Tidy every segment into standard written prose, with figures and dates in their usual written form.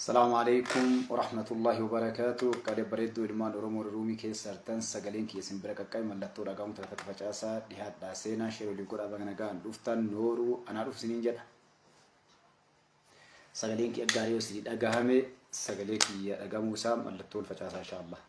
السلام عليكم ورحمة الله وبركاته. قد بريدو إلمان أرومو رومي كي سرطان سغلين كي سنبرك كاي ملتو رقام تلتك فجاسا ديهات داسينا شيرو لنقود أبغنغان دفتان نورو أنا روف سنين جدا سغلين كي أقاريو سيد أقاهمي سغلين كي أقامو سام ملتو الفجاسا إن شاء الله.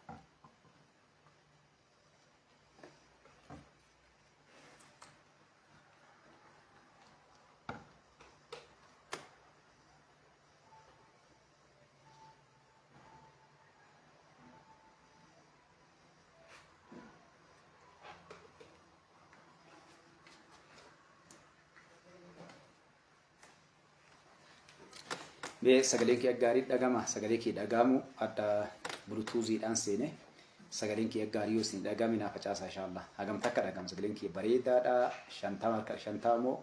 Be sagalee kee gaarii dhagama sagalee kee dhagamu adda bluetooth seene sagaleen kee gaarii yoo sin dhagami na facaasaa inshallah hagam takka dhagam sagaleen kee bareedaadha 50 moo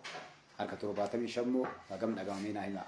harka 75 moo hagam dhagamee na hima.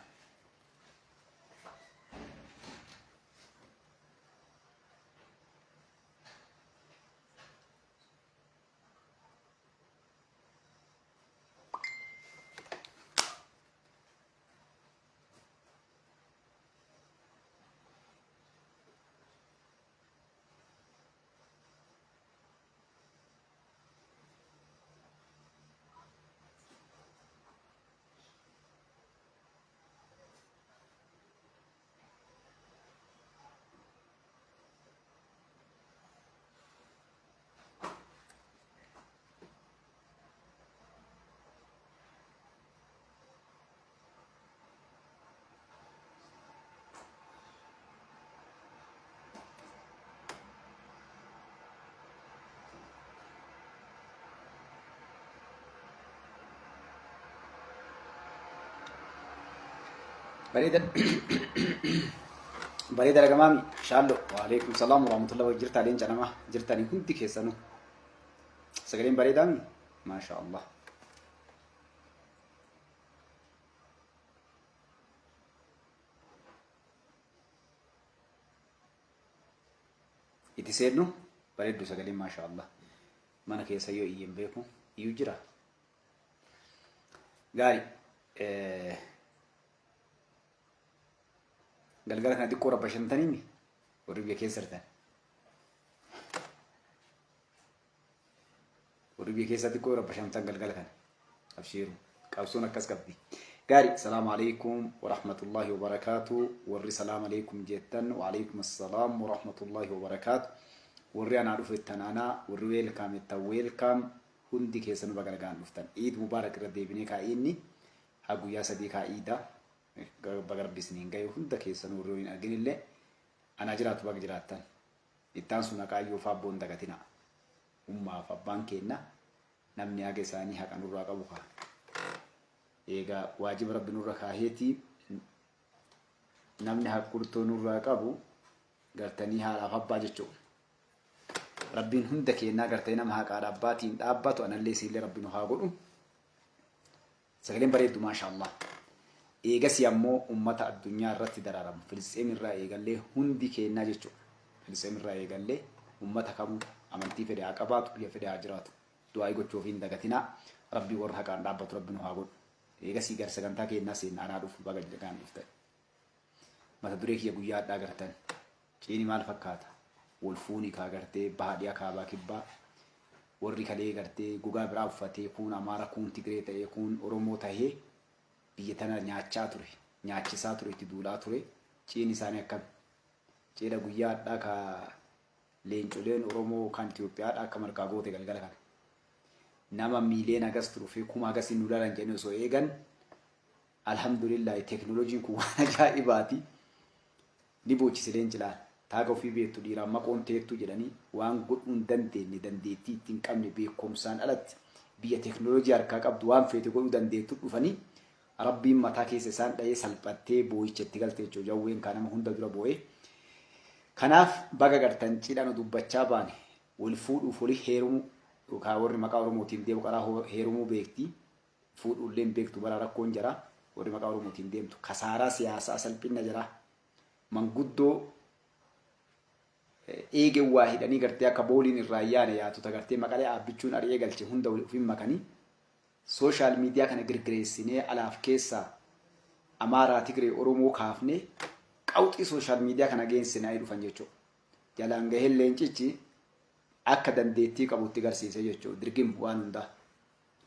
بريدة رقمامي شالو وعليكم السلام ورحمة الله وجرت علينا جنما جرتني كنت كيسانو سجلين بريدامي ما شاء الله. يتسيرنو بريدو سجلين ما شاء الله ما أنا كيسايو إيم بيكو يجرا قال galgala kana xiqqoo rabbashantanii warri biyya keessatti xiqqoo rabbashantan galgala kana abshiiru qabsoon akkas qabdi gaari. salaamu alaykum wa rahmatullahi wa barakaatu. warri salaamu alaykum jettan wa alaykum assalaam wa rahmatullahi wa barakaatu. warri anaa dhufettan anaa warri weelkaam ettan weelkaam hundi keessanuu bagalagaan dhuftan iid mubaarak irra deebinee kaa'inni haa guyyaa sadii kaa'iida bagar bisniin gayu hunda keessan warroin arginillee ana jiraatu bag jiraattan ittaan sun aqaayyoo faabboon dagatina ummaaf abbaan kenna namni haga isaanii haqa nurraa qabu kaa eegaa waajiba rabbi nurra kaaheetii namni haqurtoo nurraa qabu gartanii haadhaaf abbaa jechuudha. rabbiin hunda kennaa gartanii nama haqaadha abbaatiin dhaabbatu anallee isiillee rabbi nu haa godhu. sagaleen bareeddu maashaallah. eegasi ammoo ummata addunyaa irratti dararamu Filisxeem irraa eegallee hundi kennaa jechuudha. Filisxeem irraa eegallee ummata kamuu amantii fedhe haa qabaatu biyya fedhe haa jiraatu du'aa gochuuf hin dagatinaa rabbi warra haqaan dhaabbatu rabbi nu haa godhu. eegasi gar sagantaa kennaa seenaa anaa dhufu baga jagaan dhuftan mata duree kiyya guyyaa addaa gartan ciini maal fakkaata wal fuuni kaa gartee baadiyyaa kaabaa kibbaa warri kalee gartee gogaa biraa uffatee kun Amaara kun Tigree ta'ee kun Oromoo ta'ee biyya tana nyaachaa ture nyaachisaa ture itti duulaa ture ciin isaanii akkam ciidha guyyaa addaa ka leencoleen Oromoo kan Itoophiyaadha akka marqaa goote galgala kana nama miileen agas turu fi kuma agas nu lalan jennee osoo eegan alhamdulillah teknooloojiin kun waan ajaa'ibaati ni boochise leencilaan taaga ofii beektu dhiiraan maqoon teettu jedhanii waan godhuun dandeenye dandeettii ittiin qabne beekumsaan alatti biyya teknooloojii harkaa qabdu waan feete godhuu dandeettu dhufanii rabbiin mataa keessa isaan dha'ee salphattee boo'ichatti galte jechuudha. jawween kana nama hunda dura boo'ee kanaaf baga gartan cidhaan dubbachaa baane wal fuudhuuf wali heerumuu yookaan warri maqaa Oromootiin deemu qaraa heerumuu beekti fuudhullee beektu bara rakkoon jira warri maqaa Oromootiin deemtu kasaaraa siyaasaa salphina jira manguddoo eege waa hidhanii gartee akka booliin irraa yaane yaatu tagartee maqalee aabbichuun ari'ee galche hunda ofiin makanii social media kana girgireessinee alaaf keessa Amaaraa Tigree Oromoo kaafne qawxii social media kana geessinaa dhufan jechuudha. Jalaan gahee leencichi akka dandeettii qabutti garsiise jechuudha. Dirqim waan hundaa.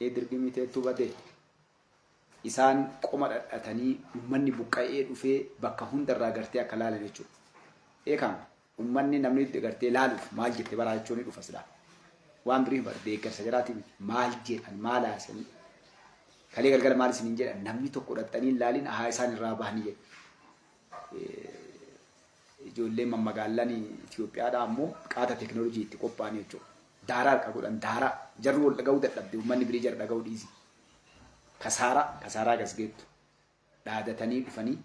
Dirqimii teettuu batee isaan qoma dhadhatanii ummanni buqqa'ee dhufee bakka hundarraa gartee akka laalan jechuudha. Eekan ummanni namni itti gartee laaluuf maal jette baraachuun ni dhufa silaa. Waan birii deeggarsa jiraatiin maal jedhan maal haasanii kalee galgala maal isiniin jedhan namni tokko dhaqxanii laalin haa isaan irraa bahanii jedhu. Ijoollee mammagaalaan Itoophiyaadhaa ammoo qaata teekinooloojii itti qophaa'an jechuudha. Daaraa harka godhan daaraa jarri wal dhaga'uu dadhabde ummanni birii jarri dhaga'uu dhiisi. Kasaaraa gasgeettu dhaadatanii dhufanii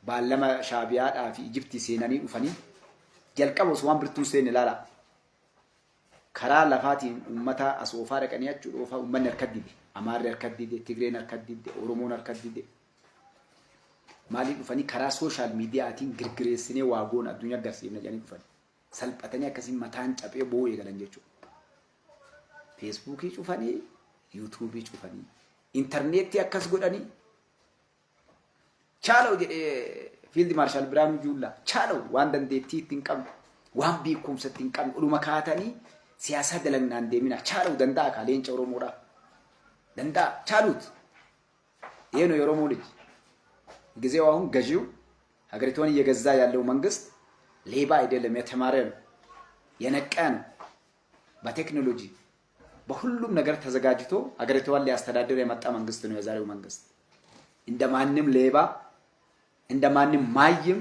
baallama Shaabiyaadhaa fi Ijiptii seenanii dhufanii jalqaba osoo waan birtuun seenne ilaala. Karaa lafaatiin ummata asoofaa dhaqanii achuu dhoofaa ummanni harka dide. Amaarri harka dide, Tigreen harka dide, Oromoon harka dide. Maaliif dhufanii karaa sooshaal miidiyaatiin girgireessinee waagoon addunyaa agarsiifna jedhanii dhufanii. Salphatanii akkasiin mataan caphee boo'ee galan jechuudha. Feesbuukii cufanii, yuutuubii cufanii, intarneetii akkas godhanii. Chaalaw jedhee fiildi maarshaal Biraanuu Juullaa chaalaw waan dandeettii ittiin qabnu, waan beekumsa ittiin qabnu, dhuma kaatanii siyaasa dalagnaan deemina. Chaalaw danda'a kaa leenca Oromoodhaa. Danda'a chaaluut. Yéeno የኦሮሞ ልጅ ጊዜው አሁን ገዢው ሀገሪቷን እየገዛ ያለው መንግስት ሌባ አይደለም፣ የተማረ ነው፣ የነቃ ነው። በቴክኖሎጂ በሁሉም ነገር ተዘጋጅቶ ሀገሪቷን ሊያስተዳድር የመጣ መንግስት ነው የዛሬው መንግስት። እንደማንም ሌባ እንደማንም ማይም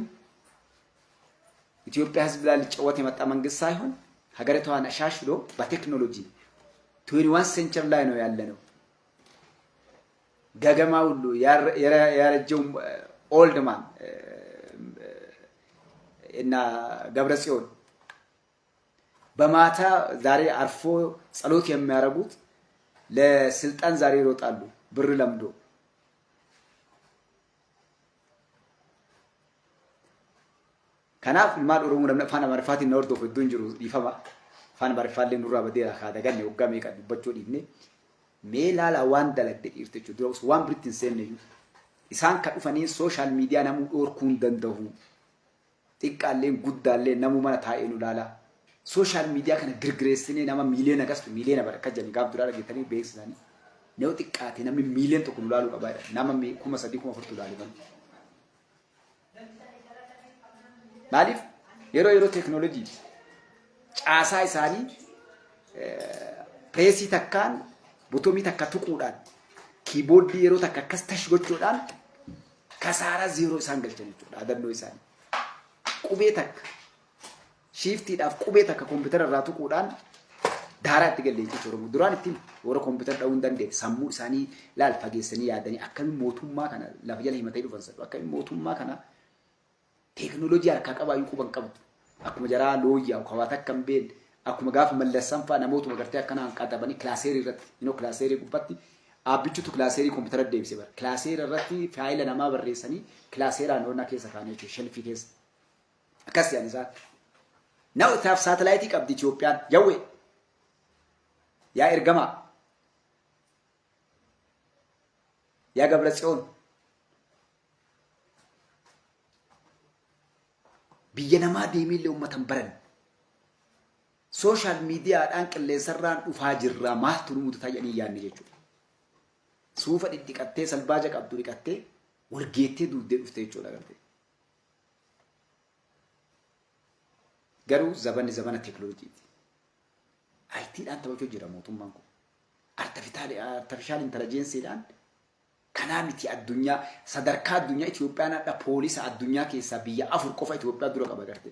ኢትዮጵያ ህዝብ ላይ ሊጫወት የመጣ መንግስት ሳይሆን ሀገሪቷን አሻሽሎ በቴክኖሎጂ 21 ሴንቸሪ ላይ ነው ያለነው። ገገማ ሁሉ ያረጀው ኦልድማን እና ገብረጽዮን በማታ ዛሬ አርፎ ጸሎት የሚያረጉት ለስልጣን ዛሬ ይሮጣሉ ብር ለምዶ። ከናፍ ማል ኦሮሞ ለምን ፋና ማርፋት ነው ወርዶ ፍዱን ጅሩ ይፈማ ፋና ማርፋት ለኑራ በዴራ ካደገን ወጋሜ ቀድበቾ ዲኔ ሜላላ ዋን ደለግደ ኢርተቹ ድሮስ ዋን ብሪትን ሰነዩ ኢሳን ከዱፈኒ ሶሻል ሚዲያ ነሙ ዶርኩን ደንደሁ ጥቃሌን ጉዳሌ ነሙ ማና ታይኑ ላላ ሶሻል ሚዲያ ከነ ግርግሬስኔ ነማ ሚሊዮን አገስቱ ሚሊዮን አበረ ከጀኒ ጋብ ዱራ ገተኒ ቤክስናኒ ነው ጥቃቴ ነም ሚሊዮን ተኩሉ ላሉ ቀባይ ነማ ኩመ ሰዲ ኩመ ፍርቱ ላሉ ባል ማሊፍ የሮ ቴክኖሎጂ ጫሳ ኢሳኒ ፕሬሲ ተካን ቦቶሚ ተካ ትቁዳን ኪቦርድ የሮ ተካ ከስተሽ ጎቾዳን ከሳራ ዜሮ ኢሳን ገልቸነቹ አደኖ ኢሳኒ ቁቤ ተካ ሺፍቲ ዳፍ ቁቤ ተካ ኮምፒውተር ራቱ ቁዳን ዳራት ገለይቺ ቾሮሙ ዱራን እቲ ወረ ኮምፒውተር ዳውን ደንዴ ሰሙ ኢሳኒ ላል ፈጌሰኒ ያደኒ አከሚ ሞቱማ ከና ለፈጀለ ሂመታይ ዱፈንሰ አከሚ ሞቱማ ከና ቴክኖሎጂ አርካ ቀባዩ ቁበን ቀብቱ አኩመ ጀራ ሎያው ከዋታ ከምቤል አኩመ ጋፍ መለሰን ፋ ነሞቱ መገርቴ አከና አንቃጣበኒ ክላሴሪ ረት ኢኖ ክላሴሪ ጉባቲ አብቹቱ ክላሴሪ ኮምፒውተር ደብሲ በር ክላሴሪ ረቲ ፋይል ነማ በሬሰኒ ክላሴራ ነውና ከሰ ካኔቹ ሸልፊ ከስ አከስ ያንዛ ነው ታፍ ሳተላይት ቀብዲ ኢትዮጵያን ያዌ ያ ኤርገማ ያ ገብረጽዮን ቢየነማ ዴሚል ኡመተን በረን ሶሻል ሚዲያ ዳን ቅሌሰራን ዱፋ ጅራ ማህቱሩ ሙተታየኒ ያን ጀቹ ሱፈ ዲዲቀቴ ሰልባጀ ቀብዱ ዲቀቴ ወልጌቴ ዱዴ ዱፍቴ ቹ ነገርቴ ገሩ ዘበነ ቴክኖሎጂ አይቲ ዳን ተወጆ ጅራ ሞቱማን ኮ አርቲፊሻል ኢንተለጀንስ ዳን ከናሚቲ አዱኛ ሰደርካ አዱኛ ኢትዮጵያና ዳ ፖሊስ አዱኛ ከሳ ቢያ አፍር ቆፋ ኢትዮጵያ ድሮ ቀበገርቴ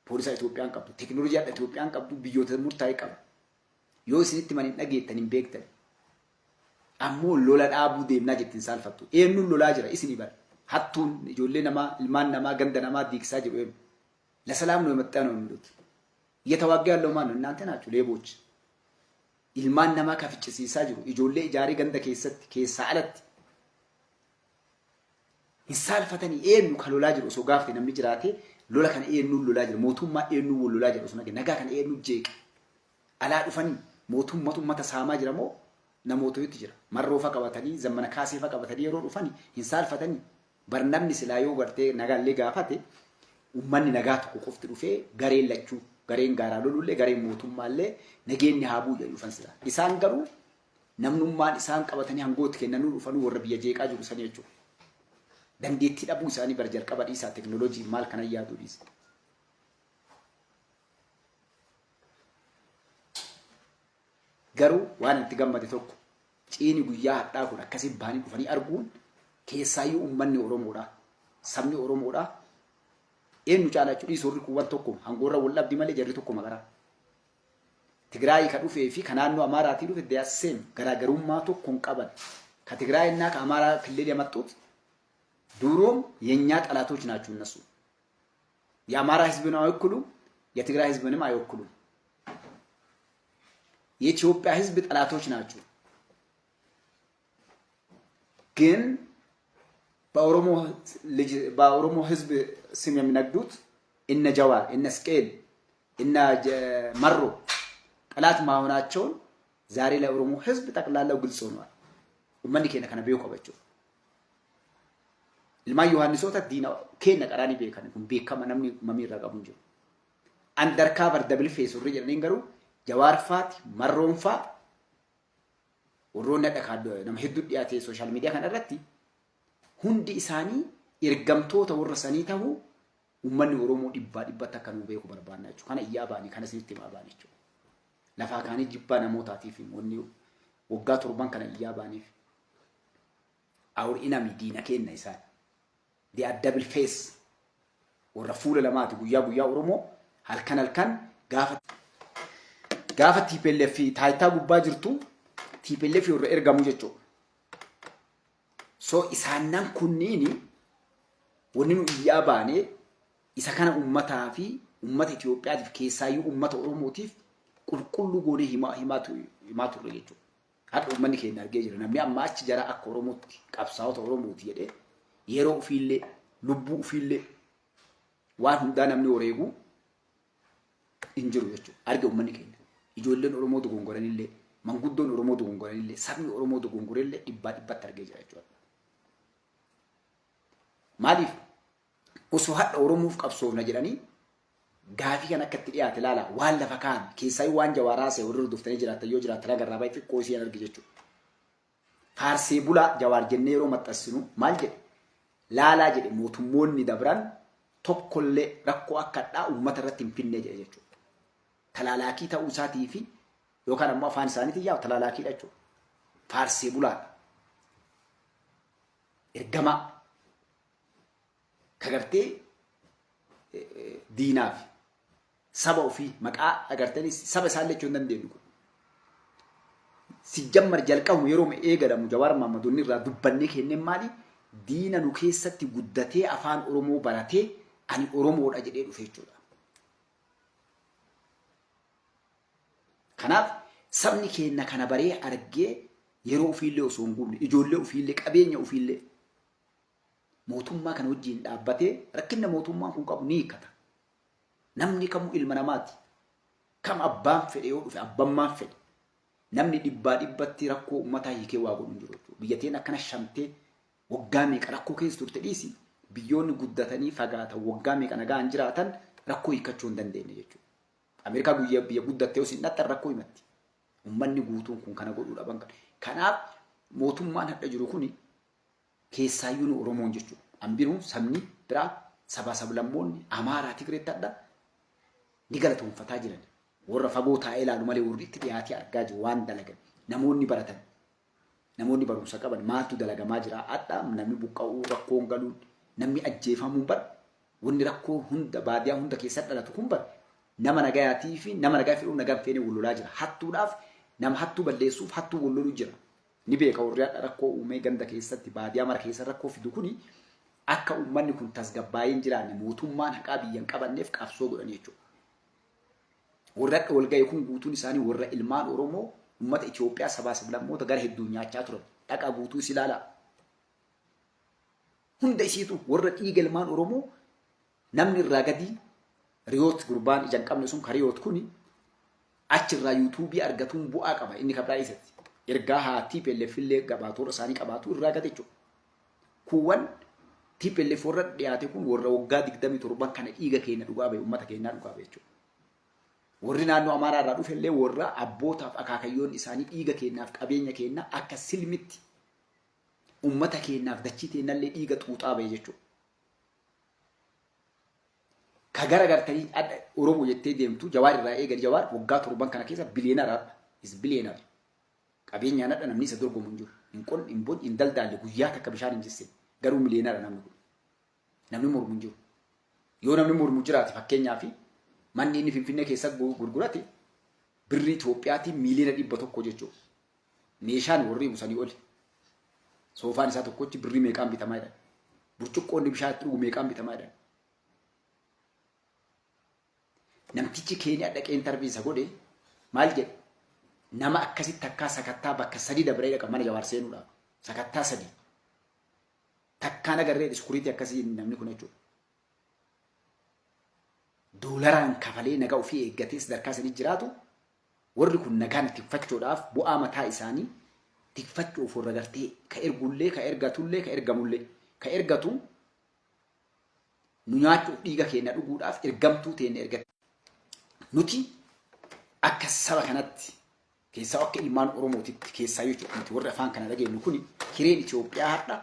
ፖሊስ ኢትዮጵያን ቀብዱ ቴክኖሎጂ አዳ ኢትዮጵያን ቀብዱ ቢዮተ ሙርታይ ቀብ ዮሲኒት ማን ነጌተን ኢምቤክተን አሞ ሎላ ዳቡ ደምና ጀትን ሳልፈቱ ኤኑ ሎላ ጅራ ኢስኒ በር ሀቱን ጆሌ ነማ ልማን ነማ ገንደ ነማ ዲክሳ ጅሩ ለሰላም ነው የመጣ ነው የሚሉት እየተዋጋ ያለው ማን ነው? እናንተ ናችሁ ሌቦች። ኢልማን ነማ ከፍጭ ሲሳ ጅሩ ኢጆሌ ጃሪ ገንደ ከሰት ከሳለት ኢንሳል ፈተኒ ኤኑ ከሎላ ጅሩ ሶ ጋፍቴ ነምኒ ጅራቴ ሎላ ከነ ኤኑ ሎላ ጅሩ ሞቱማ ኤኑ ሎላ ጅሩ ሶ ነጋ ከነ ኤኑ ጄቅ አላ ዱፈኒ ሞቱማ ተሳማ ጅረሞ ነሞቱ ይት ጅራ መሮፋ ቀበተኒ ዘመነ ካሴፋ ቀበተኒ የሮ ዱፈኒ ኢንሳል ፈተኒ barnamni silaa yoo gartee nagaallee gaafate ummanni nagaa tokko qofti dhufee gareen lachuu gareen gaaraa lolullee gareen mootummaallee nageenyi haa bu'u dhufan sila. Isaan garuu namnummaan isaan qabatanii hangooti kennanuu dhufanuu warra biyya jeeqaa jiru sanii jechuudha. Dandeettii dhabuu isaanii bara jalqaba dhiisaa teknooloojii maal kana yaaduu dhiisa. Garuu waan itti gammade tokko ciini guyyaa hadhaa kun akkasii bahanii dhufanii arguun keessaayyuu uummanni Oromoodha. Sabni Oromoodha. Eenyu caalaa jechuudha suurri kuuwwan tokko hangoorra wal dhabdi malee jarri tokko maqaraa. Tigraay ka dhufee fi ka naannoo Amaaraatii dhufe deyaaseen garaagarummaa tokko hin qaban. Ka Tigraay እና ከአማራ ክልል የመጡት ድሮም የኛ ጠላቶች ናቸው እነሱ። የአማራ ህዝብን አይወክሉም፣ የትግራይ ህዝብንም አይወክሉም። የኢትዮጵያ ህዝብ ጠላቶች ናቸው። ግን በኦሮሞ ህዝብ ስም የሚነግዱት እነ ጀዋር፣ እነ ስቄል፣ እነ መሮ ጠላት መሆናቸውን ዛሬ ለኦሮሞ ህዝብ ጠቅላላው ግልጽ ሆኗል። ወመን ከነ ከነ ቤው ቆበቸው ilma yohannisoota diina keenya qaraani beekan kun beekama namni mamii irraa qabu jiru andarkaa bardabil feesurri jedhanii garuu jawaarfaati marroonfaa warroonni dhakaa nama hedduu dhiyaatee sooshaal miidiyaa kana irratti hundi isaanii ergamtoota warra sanii ta'uu ummanni Oromoo dhibbatti akka nu beeku barbaanna jechuudha. Kana iyyaa baanii kana sinitti himaa baanii jechuudha. Lafaa kaanii jibbaa namootaatiif wanni waggaa torban kana iyyaa baaniif awur inami diina kenna isaan. They are double face. Warra fuula lamaati guyyaa Oromoo halkan gaafa TPLF taayitaa gubbaa jirtu TPLF warra ergamu jechuudha. So isaanan kunniini wanni nu iyyaa baanee isa kana ummataa fi ummata Itoophiyaatiif keessaayyuu ummata Oromootiif qulqulluu goonee himaa turre jechuudha. Haadha uummanni keenya argee jira. Namni amma achi jara akka Oromootti qabsaa'ota Oromooti jedhee yeroo ofiillee lubbuu ofiillee waan hundaa namni wareegu hin jiru jechuudha. Arge uummanni keenya ijoolleen Oromoo dogongoranillee manguddoon Oromoo dogongoranillee sabni Oromoo dogongorellee dhibbatti argee jira jechuudha. Maaliif osoo hadha Oromoof qabsoofna jedhanii gaafii kan akka itti dhiyaate laala waan lafa kaan keessaa waan jawaaraa ta'e warra duftanii jiraatan yoo jiraatan agarraa baay'ee xiqqoo isii arge jechuudha. Faarsee bulaa jawaar jennee yeroo maxxansinu maal jedhe laalaa jedhe mootummoonni dabran tokkollee rakkoo akka dhaa uummata irratti hin finne jedhe jechuudha. Talaalaakii ta'uu isaatii fi yookaan ammoo afaan isaaniitiin yaa talaalaakiidha jechuudha. Faarsee bulaa ergamaa kagartee diinaaf saba ofii maqaa agartanii saba isaan lechuu hin dandeenyu. Si jammar jalqabu yeroo eegalamu Jawaar Maammadoonni irraa dubbannee kenneen maali diina nu keessatti guddatee afaan Oromoo baratee ani Oromoodha jedhee dhufe jechuudha. Kanaaf sabni keenya kana baree argee yeroo ofiillee osoo hin gubne ijoollee ofiillee qabeenya ofiillee mootummaa kana wajjin dhaabbatee rakkinna mootummaan kun qabu ni hiikkata. Namni kamuu ilma namaati. Kam abbaan fedhe yoo dhufe abbammaan fedhe. Namni dhibbatti rakkoo uummataa hiikee waa godhu hin jiru jechuudha. Biyyattiin akkana shamtee waggaa meeqa rakkoo keessa turte dhiisi biyyoonni guddatanii fagaatan waggaa meeqa nagaan jiraatan rakkoo hiikachuu hin dandeenye jechuudha. Ameerikaa biyya guddattee osoo hin dhattan rakkoo himatti. Uummanni guutuun kun kana godhuu dhaban kan. Kanaaf mootummaan hadha jiru kuni keessaayyuu Oromoon jechuudha. Ambiruun sabni biraa sabaa sablammoonni Amaaraa Tigreetti hadha ni galatoonfataa jiran. Warra fagoo taa'ee ilaalu malee warri itti dhiyaatee argaa jiru waan dalagan. Namoonni baratan. Namoonni barumsa qaban maaltu dalagamaa jira hadha namni buqqa'uu rakkoon galuun namni ajjeefamuu bar wanni rakkoo hunda baadiyaa hunda keessatti dhalatu kun bar nama nagayaatii fi nama nagaa fidhuuf nagaan feenee wallolaa jira. Hattuudhaaf nama hattuu balleessuuf hattuu walloluu jira. Ni beeka warri hadha rakkoo uumee ganda keessatti baadiyaa mara keessa rakkoo fidu kuni akka uummanni kun tasgabbaa'ee hin jiraanne mootummaan haqaa biyyan qabanneef qabsoo godhan jechuudha. Warra walga'ii kun guutuun isaanii warra ilmaan Oromoo ummata Itoophiyaa sabaa sablammoota gara hedduu nyaachaa turan. Dhaqa guutuu si ilaala. Hunda isiitu warra dhiiga ilmaan Oromoo namni irraa gadii riyoot gurbaan ija hin qabne sun ka riyoot kuni achirraa yuutuubii argatuun bu'aa qaba inni kabraa isatti. Ergaa haatii pelleeffillee gabaatoora isaanii qabaatu irraa gate jechuudha. Kuuwwan TPLF warra dhiyaate kun warra waggaa 27 kana dhiiga keenya dhugaa bahe uummata keenyaa dhugaa bahe jechuudha. Warri naannoo Amaaraa irraa dhufe illee warra abbootaaf akaakayyoon isaanii dhiiga keenyaaf qabeenya keenya akka silmitti uummata keenyaaf dachii teennallee dhiiga xuuxaa bahe jechuudha. Ka garagartanii Oromoo jettee deemtu Jawaar irraa eegali Jawaar waggaa 7 kana keessa biliyeenaraadha. Is biliyeenar. Qabeenyaan adda namni isa dorgomu hin jiru. Hin qonni hin boon hin daldaalle guyyaa takka bishaan hin jisse garuu miliyeenara namni kun. Namni mormu hin jiru. Yoo namni mormu jiraate fakkeenyaaf manni inni Finfinnee keessa gurgurate birrii Itoophiyaatiin miliyoona 100 jechuudha. Meeshaan warri musanii oli. Soofaan isaa tokkochi birrii meeqaan bitamaa jedhan. Burcuqqoonni bishaan itti dhugu meeqaan bitamaa jedhan. Namtichi keenya dhaqee intarviisa godhe maal jedhe? Nama akkasitti takkaa sakattaa bakka 3 dabree dhaqa mana Jawaar seenuudhaaf. Sakattaa 3. Takkaan agarree iskuriitii akkasii namni kun jechuudha. Doolaraan kafalee nagaa ofii eeggatee sadarkaa sanii jiraatu warri kun nagaan tikfachuudhaaf bu'aa mataa isaanii tikfachuuf warra gartee ka ergullee ka ergatullee ka ergamullee ka ergatu nu nyaachuuf dhiiga keenya dhuguudhaaf ergamtuu teenne ergate. Nuti akka saba kanatti keessaa akka ilmaan Oromootitti keessaa jechuudha nuti warri afaan kana dhageenyu kuni hireen Itoophiyaa hadha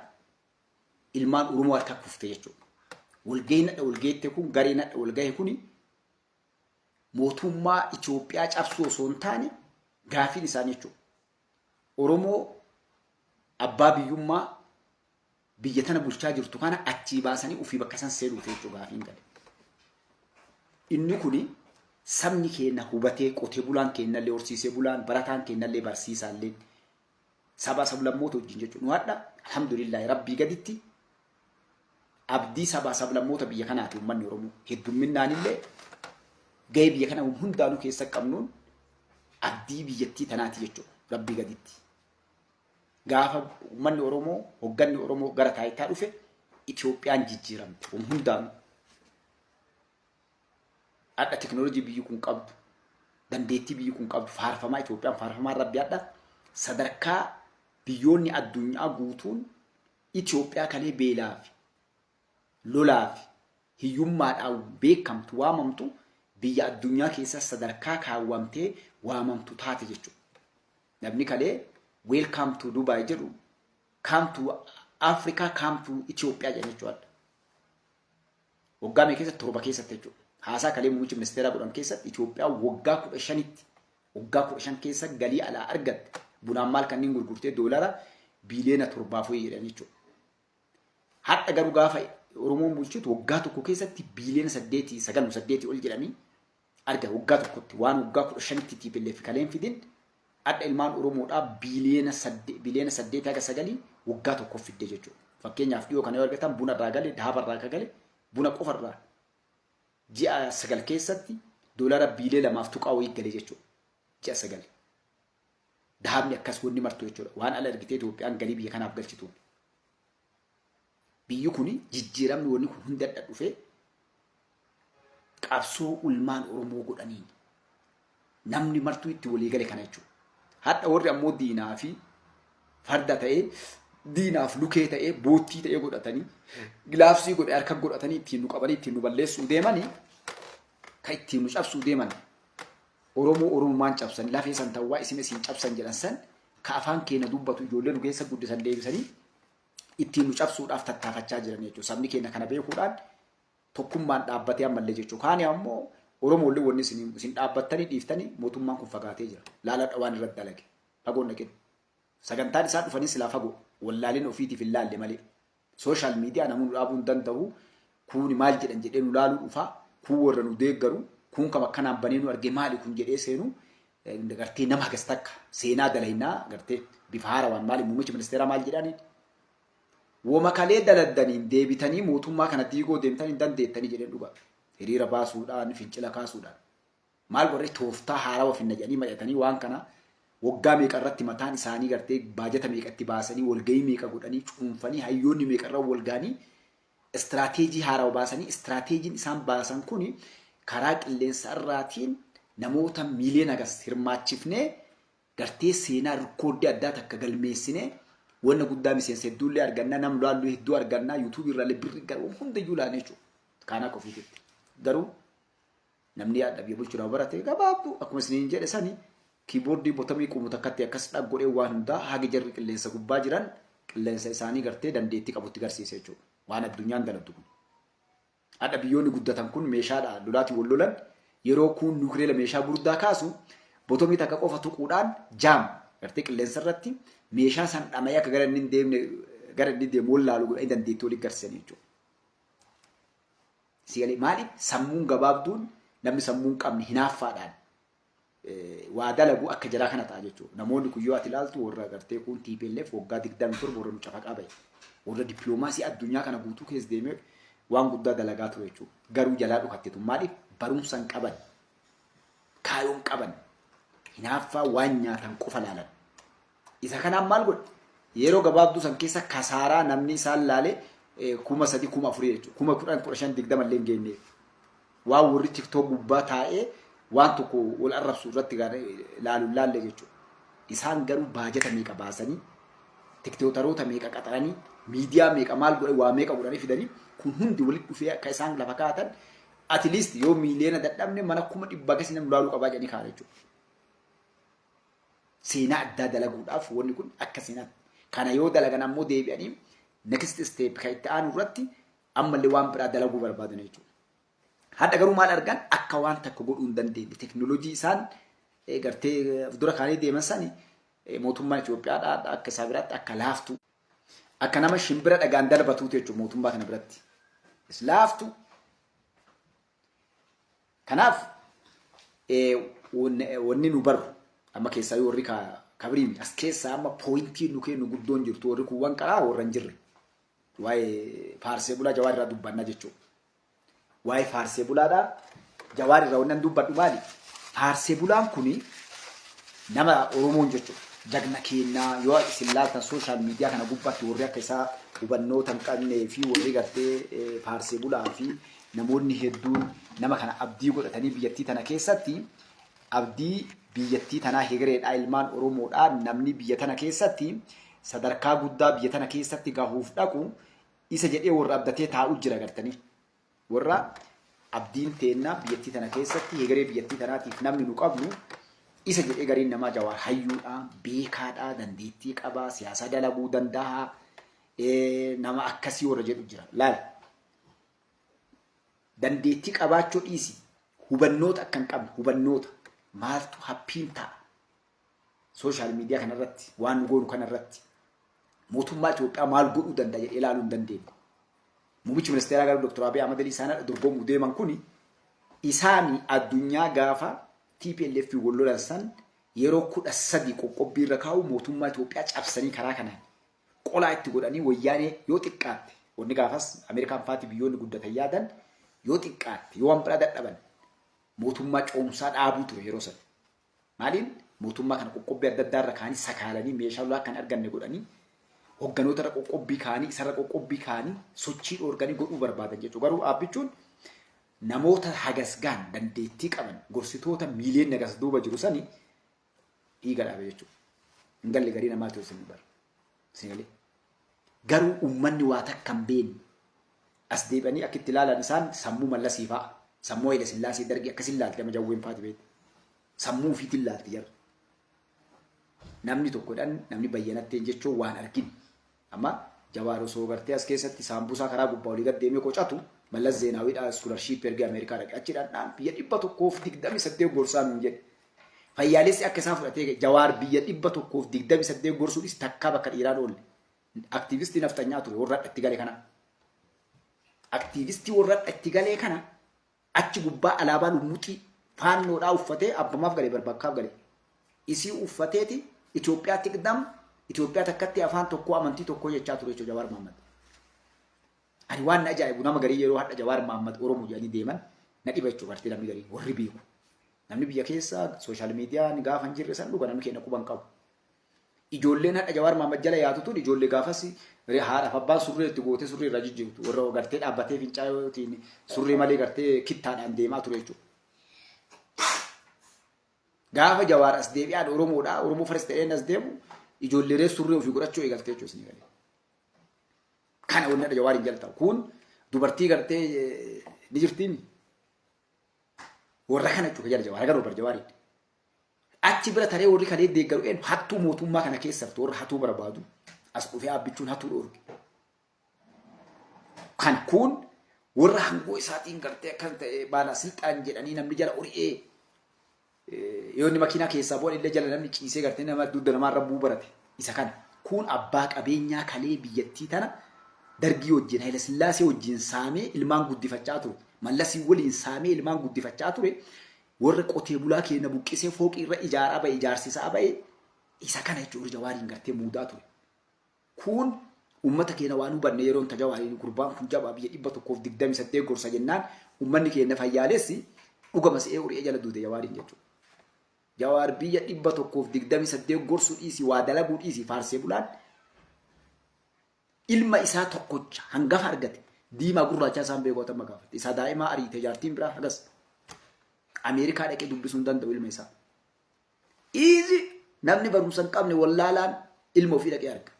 ilmaan Oromoo harka kufte jechuudha. Walgahii nadha walgeette kun garee nadha walgahii kuni mootummaa Itoophiyaa cabsuu osoo hin taane gaafiin isaanii jechuudha. Oromoo abbaa biyyummaa biyya tana bulchaa jirtu kana achii baasanii ofii bakka san seenuuf jechuudha gaafiin gale. Inni kuni sabni keenya hubatee qotee bulaan keenyallee horsiisee bulaan barataan keenyallee barsiisaallee saba sablammoota wajjin jechuudha. Nu hadha alhamdulillah rabbii gaditti abdii saba sablammoota biyya kanaati uummanni Oromoo heddumminaan illee gahee biyya kana hundaanuu keessa qabnuun abdii biyyattii tanaati jechuudha rabbii gaditti. Gaafa uummanni Oromoo hogganni Oromoo gara taayitaa dhufe Itoophiyaan jijjiiramte hundaanuu. Adda teknoolojii biyyi kun qabdu dandeettii biyyi kun qabdu faarfamaa Itoophiyaan faarfamaa rabbi adda sadarkaa biyyoonni addunyaa guutuun Itoophiyaa kalee beelaafi lolaafi hiyyummaadhaan beekamtu waamamtu biyya addunyaa keessa sadarkaa kaawwamtee waamamtu taate jechuudha. Namni kalee welcome to Dubai jedhu come to Africa come to Ethiopia jechuudha. Waggaa mee keessatti 7 keessatti jechuudha. Haasaa kalee muummichi ministeeraa godhan keessatti Itoophiyaa waggaa 15tti waggaa 15 keessa galii alaa argatte bunaan maal kanneen gurgurtee doolara biliyoona 7 jedhan jechuudha. Hadda garuu gaafa Oromoon bulchitu waggaa tokko keessatti biliyoona 8 ol jedhanii arga waggaa tokkotti waan waggaa 15tti TPLF kaleen fidin adda ilmaan Oromoodhaa biliyoona 8 haga 9 waggaa tokko fidde jechuudha. Fakkeenyaaf dhiyoo kana yoo argatan buna irraa gale daaba irraa ka gale buna qofa irraa ji'a 9 keessatti doolara biliyoona 2 wayii gale jechuudha. Ji'a 9. Daabni akkas wanni martu jechuudha. Waan ala argitee Itoophiyaan galii biyya kanaaf galchitu. Biyyi kuni jijjiiramni wanni kun hunda dhufee qabsoo ulmaan Oromoo godhanii namni martuu itti walii gale kana jechuudha. Hadda warri ammoo diinaa fi farda ta'ee diinaaf lukee ta'ee boottii ta'ee godhatanii gilaafsii godhe harka godhatanii ittiin nu qabanii ittiin nu balleessuu deemanii kan ittiin nu cabsuu deeman Oromummaan cabsan lafee san ta'uu isin cabsan jedhan san ka afaan keenya dubbatu ijoollee nu keessa guddisan deebisanii ittiin nu cabsuudhaaf tattaafachaa jiran jechuudha. Sabni keenya kana beekuudhaan tokkummaan dhaabbatee ammallee jechuudha. Kaani ammoo Oromoollee wanni isin dhaabbattanii dhiiftanii mootummaan kun fagaatee jira. Laaladha waan irratti dalage. Fagoon dhaqin. Sagantaan isaan dhufanii silaa fagoo. Wallaaleen ofiitiif hin laalle malee. Sooshaal miidiyaa namoonni dhaabuu hin danda'u. Kuuni maal jedhan jedhee nu laaluu dhufaa. Kun warra nu deeggaru. Kun kam akkanaan banee nu argee maali kun jedhee seenu. Gartee nama hagas takka seenaa dalaynaa gartee bifa haarawaan maali muummichi ministeeraa maal jedhanii. Woma kalee daladdaniin deebitanii mootummaa kana diigoo deemtanii hin dandeettanii jedheen dhugaa. Hiriira baasuudhaan fincila kaasuudhaan maal warri tooftaa haarawa finna jedhanii mari'atanii waan kana waggaa meeqa irratti mataan isaanii gartee baajata meeqatti baasanii walgahii meeqa godhanii cuunfanii hayyoonni meeqa irra walgaanii istiraatiijii haarawa baasanii istiraatiijiin isaan baasan kuni karaa qilleensa irraatiin namoota miiliyoona gas hirmaachifnee gartee seenaa rikooddii addaa takka galmeessinee wanna guddaa miseensa hedduullee argannaa nam laallu hedduu argannaa YouTube irraallee birri garuu hunda iyyuu laanee jechuudha. Kaanaa qofiitti garuu namni yaadda biyya bulchuudhaaf barate gabaabdu akkuma isiniin jedhe sani kiiboordii botamii qumuta akkatti akkas dhaggodhee waan hundaa haga jarri qilleensa gubbaa jiran qilleensa isaanii gartee dandeettii qabutti garsiise jechuudha. Waan addunyaan dalagdu kun. Adda biyyoonni guddatan kun meeshaadha lolaatii wal lolan yeroo kun nuukileera meeshaa guddaa kaasu botomii takka qofa tuquudhaan jaam gartee qilleensa irratti meeshaa san dhama'ee akka gara inni deemu wallaalu godhanii dandeettii walii garsiisanii jechuudha. Sigalee maaliif sammuun gabaabduun namni sammuun qabne hinaaffaadhaan waa dalagu akka jaraa kana ta'a jechuudha. Namoonni kun yoo ati ilaaltu warra gartee kun TPLF waggaa 27 warra mucafa qabe warra dippiloomaasii addunyaa kana guutuu keessa deemee waan guddaa dalagaa ture jechuudha. Garuu jalaa dhukatteetu maaliif barumsa hin qaban kaayoon qaban hinaaffaa waan nyaatan qofa laalan. Isa kanaan maal godhe yeroo gabaabduu san keessa kasaaraa namni isaan laale 3,000 4,000 jechuudha. 10,000 15,000 20 illee hin geenye. Waan warri TikTok gubbaa taa'ee waan tokko wal arrabsu irratti laalle jechuudha. Isaan garuu baajata meeqa baasanii tiktooktaroota meeqa qaxaranii miidiyaa meeqa maal godhe waa meeqa godhanii fidanii kun hundi walitti dhufee akka isaan lafa kaatan at least yoo miiliyoona dadhabne mana 100,000 gasi nama laaluu qabaa jedhanii kaa'an jechuudha. Seenaa addaa dalaguudhaaf wanni kun akka seenaatti. Kana yoo dalagan ammoo deebi'anii next step kan itti aanu irratti ammallee waan biraa dalaguu barbaadan jechuudha. Hadda garuu maal argan akka waan takka godhuu hin dandeenye teknooloojii isaan gartee dura kaanii deeman sani mootummaan Itoophiyaadhaa akka isaa biraatti akka laaftu akka nama shimbira dhagaan darbatuutu jechuudha mootummaa kana biratti. Laaftu. Kanaaf wanni nu barru amma keessaa yoo warri kabiriin as keessaa amma pooyintii nu kennu guddoon jirtu warri kun waan qaraa warra hin jirre. Waa'ee faarsee bulaa Jawaar irraa dubbannaa jechuudha. Waa'ee faarsee bulaadhaa Jawaar irraa wannan dubbadhu maali? Faarsee bulaan kuni nama Oromoon jechuudha. Jagna keenyaa yoo isin laaltan sooshaal miidiyaa kana gubbaatti warri akka isaa hubannoota hin qabnee fi warri gartee faarsee bulaa fi namoonni hedduun nama kana abdii godhatanii biyyattii tana keessatti abdii biyyattii tanaa hegereedhaa ilmaan Oromoodhaa namni biyya tana keessatti sadarkaa guddaa biyya tana keessatti gahuuf dhaqu isa jedhee warra abdatee taa'u jira gartanii. Warra abdiin teennaa biyyattii tana keessatti hegeree biyyattii tanaatiif namni nu qabnu isa jedhee gariin namaa Jawaar hayyuudhaa beekaadhaa dandeettii qabaa siyaasa dalaguu danda'a nama akkasii warra jedhu jira. Laal dandeettii qabaachuu dhiisi hubannoota akka hin qabne hubannoota maaltu haphiin ta'a sooshaal miidiyaa kanarratti waan nu goonu kanarratti mootummaa Itoophiyaa maal godhuu danda'a jedhee ilaaluu hin dandeenye. Muummichi ministeeraa gara Dr. Abiy Ahmed isaanii dorgomuu deeman kuni isaanii addunyaa gaafa TPLF wal lolan san yeroo 13 qoqqobbii irra kaa'u mootummaa Itoophiyaa cabsanii karaa kanaan qolaa itti godhanii wayyaanee yoo xiqqaatte wanni gaafas Ameerikaan faati biyyoonni guddatan yaadan yoo xiqqaatte yoo waan biraa dadhaban mootummaa coomsaa dhaabuu ture yeroo san. Maaliin mootummaa kana qoqqobbii adda addaa irra kaanii sakaalanii meeshaa lolaa kan arganne godhanii hogganoota irra qoqqobbii kaanii isarra qoqqobbii kaanii sochii dhoorganii godhuu barbaadan jechuudha. Garuu dhaabbichuun namoota hagasgaan dandeettii qaban gorsitoota miiliyoon nagas duuba jiru sani dhiiga dhaabe jechuudha. Hin galle garii namaatti ho'isin bara. Sinalee. Garuu uummanni waa takka hin beekne as deebi'anii akka itti ilaalan isaan sammuu mallasii fa'a. Sammuu Haile Sillaasee dargii akkasiin ilaalti amma jawween faati beektu. Sammuu ofiitiin ilaalti jarra. Namni tokkodhaan namni bayyanatteen jechuun waan arginu. Amma Jawaar osoo gartee as keessatti saambusaa karaa gubbaa olii gad deemee qocatu Mallas Zeenaawiidhaa iskoolarship erga Ameerikaa dhaqe achiidhaan biyya 128 gorsaan hin jedhe. Fayyaalessi akka isaan fudhatee Jawaar biyya 128 gorsuudhis takkaa bakka dhiiraan oolle. Aktiivistii naftanyaa ture warra itti galee kana. Aktiivistii warra itti galee kana achi gubbaa alaabaa lumuuxii faannoodhaa uffatee abbamaaf galee barbakkaaf galee. Isii uffateeti Itoophiyaatti qidam Itoophiyaa takkatti afaan tokko amantii tokko jechaa ture jechuudha Jawaar Mohaammed. Ani waan na ajaa'ibu nama garii yeroo hadha Jawaar Mohaammed Oromoo jedhanii deeman na dhiba jechuudha bartee namni garii warri beeku. Namni biyya keessa sooshaal miidiyaan gaafa hin jirre san dhuga namni keenya quban qabu. Ijoolleen hadha Jawaar Mohaammed jala yaatu tun ijoollee gaafas haadhaaf abbaan surree itti gootee surree irra jijjiirtu warra gartee dhaabbatee fincaayotiin surree malee gartee kittaadhaan deemaa ture jechuudha. Gaafa Jawaar as deebi'aan Oromoodhaa Oromoo faris ta'een as deemu ijoollee surree ofii godhachuu eegalte jechuudha isin galee. Kana wanna Jawaariin jalta kun dubartii gartee ni jirtiin warra kana jechuudha Jawaar garuu bar Jawaariin. Achi bira taree warri kalee deeggaru een hattuu mootummaa kana keessatti warra hattuu barbaadu as dhufee abbichuun hattuu dhoorge. Kan kun warra hangoo isaatiin gartee akkas ta'e baala silxaan jedhanii namni jala uri'ee yoo inni makiinaa keessaa bu'an illee jala namni ciisee gartee nama dudda namaa rabbuu barate isa kana. Kun abbaa qabeenyaa kalee biyyattii tana Dargii wajjin Haayile Sillaasee wajjin saamee ilmaan guddifachaa ture. Mallasii waliin saamee ilmaan guddifachaa ture. Warra qotee bulaa keenya buqqisee fooqii irra ijaaraa ba'e ijaarsisaa ba'e isa kana jechuudha Jawaariin gartee muudaa ture. Kun ummata keenya waan hubanne yeroon Jawaariin gurbaan kun jabaa biyya 128 gorsa jennaan ummanni keenya fayyaalessi dhugama se'ee uri'ee jala duute Jawaariin jechuudha. Jawaar biyya 128 gorsuu dhiisi waa dalaguu dhiisi faarsee bulaan ilma isaa tokkocha hangafa argate diimaa gurraacha isaan beekota magaafate isa daa'imaa ariite jaartiin biraa hagas Ameerikaa dhaqee dubbisuu hin danda'u ilma isaa. Izi namni barumsa hin qabne wallaalaan ilma ofii dhaqee arga.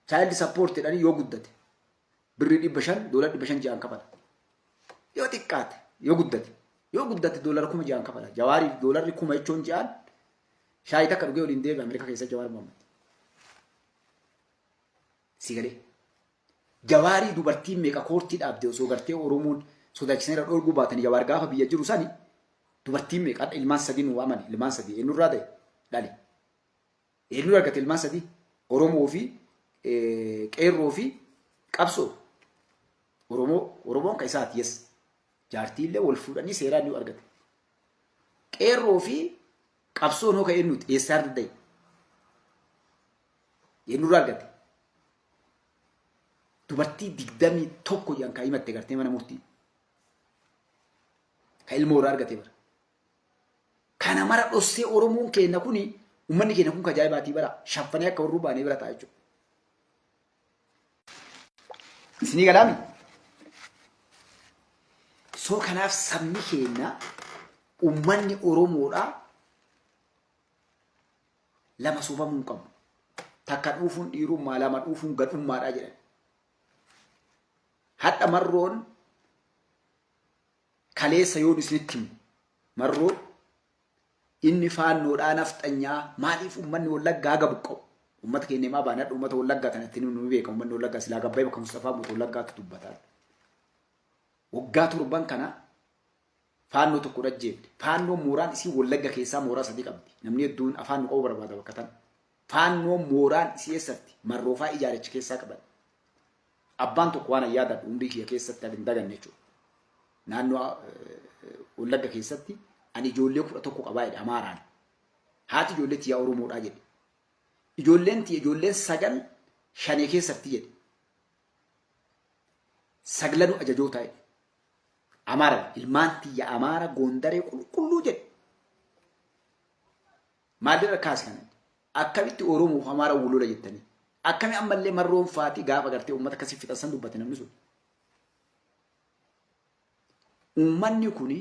Child support jedhanii yoo guddate birrii $500 $500 ja'an kafala. Yoo xiqqaate yoo guddate $6,000 ja'an kafala. Jawaariif $1,000 jechuun ja'an shaayii takka dhugee waliin deebi'e Ameerikaa keessa Jawaar Mohaammed. Sigalee. Jawaarii dubartiin meeqa koortii dhaabde osoo gartee Oromoon sodaachisanii irra dhoorguu baatanii Jawaar gaafa biyya jiru sani dubartiin meeqa ilmaan sadii nu waamani ilmaan sadii eenyurraa ta'e dhali. Eenyu argate ilmaan sadii Oromoo fi qeerroo fi qabsoo. Oromoon ka isaati yes. Jaartiillee wal fuudhanii seeraan ni argate. Qeerroo fi qabsoon hoo ka eenyuti eessaa arda ta'e. Eenyurraa argate. Dubartii 21 jedhan kan himatte gartee mana murtii. Ka ilma horaa argate bara. Kana mara dhossee Oromoon keenya kuni ummanni keenya kun kajaa'ibaatii bara shaffanii akka warruu baanee bira ta'a jechuudha. Isinii galaami. Soo kanaaf sabni keenya ummanni Oromoodhaa lama soofamuu hin qabu. Takka dhuufuun dhiirummaa lama dhuufuun gadhummaadhaa jedhan. Hadda marroon kaleessa yoo isinitti himu marroo inni faannoodhaa nafxanyaa maaliif ummanni Wallaggaa gabuqqa'u ummata keenya maa baanaa ummata Wallaggaa kanatti nu beeka ummanni Wallaggaa silaa gabbaa'ee bakka Mustafaa mootu Wallaggaatti dubbataa. Waggaa torban kana faannoo tokko dhajjeefte faannoon mooraan isii Wallagga keessaa mooraa sadii qabdi namni hedduun afaan nu qabu barbaada bakka tan faannoon mooraan isii eessatti marroofaa ijaarichi keessaa qaban. Abbaan tokko waan yaadadhu umrii kiyya keessatti adin daganne jechuudha. Naannoo Wallagga keessatti ani ijoollee 11 qabaa jedhe Amaaraan. Haati ijoollee tiyyaa Oromoodhaa jedhe. Ijoolleen 9 shanee keessatti jedhe. 9 ajajoota jedhe. Amaara ilmaan tiyya Amaara Gondaree qulqulluu jedhe. Maalirra kaase kana? Akkamitti Oromoo fi Amaara walola jettanii? Akkami ammallee marroon faatii gaafa gartee uummata akkasii fixan dubbate namni sun. Uummanni kuni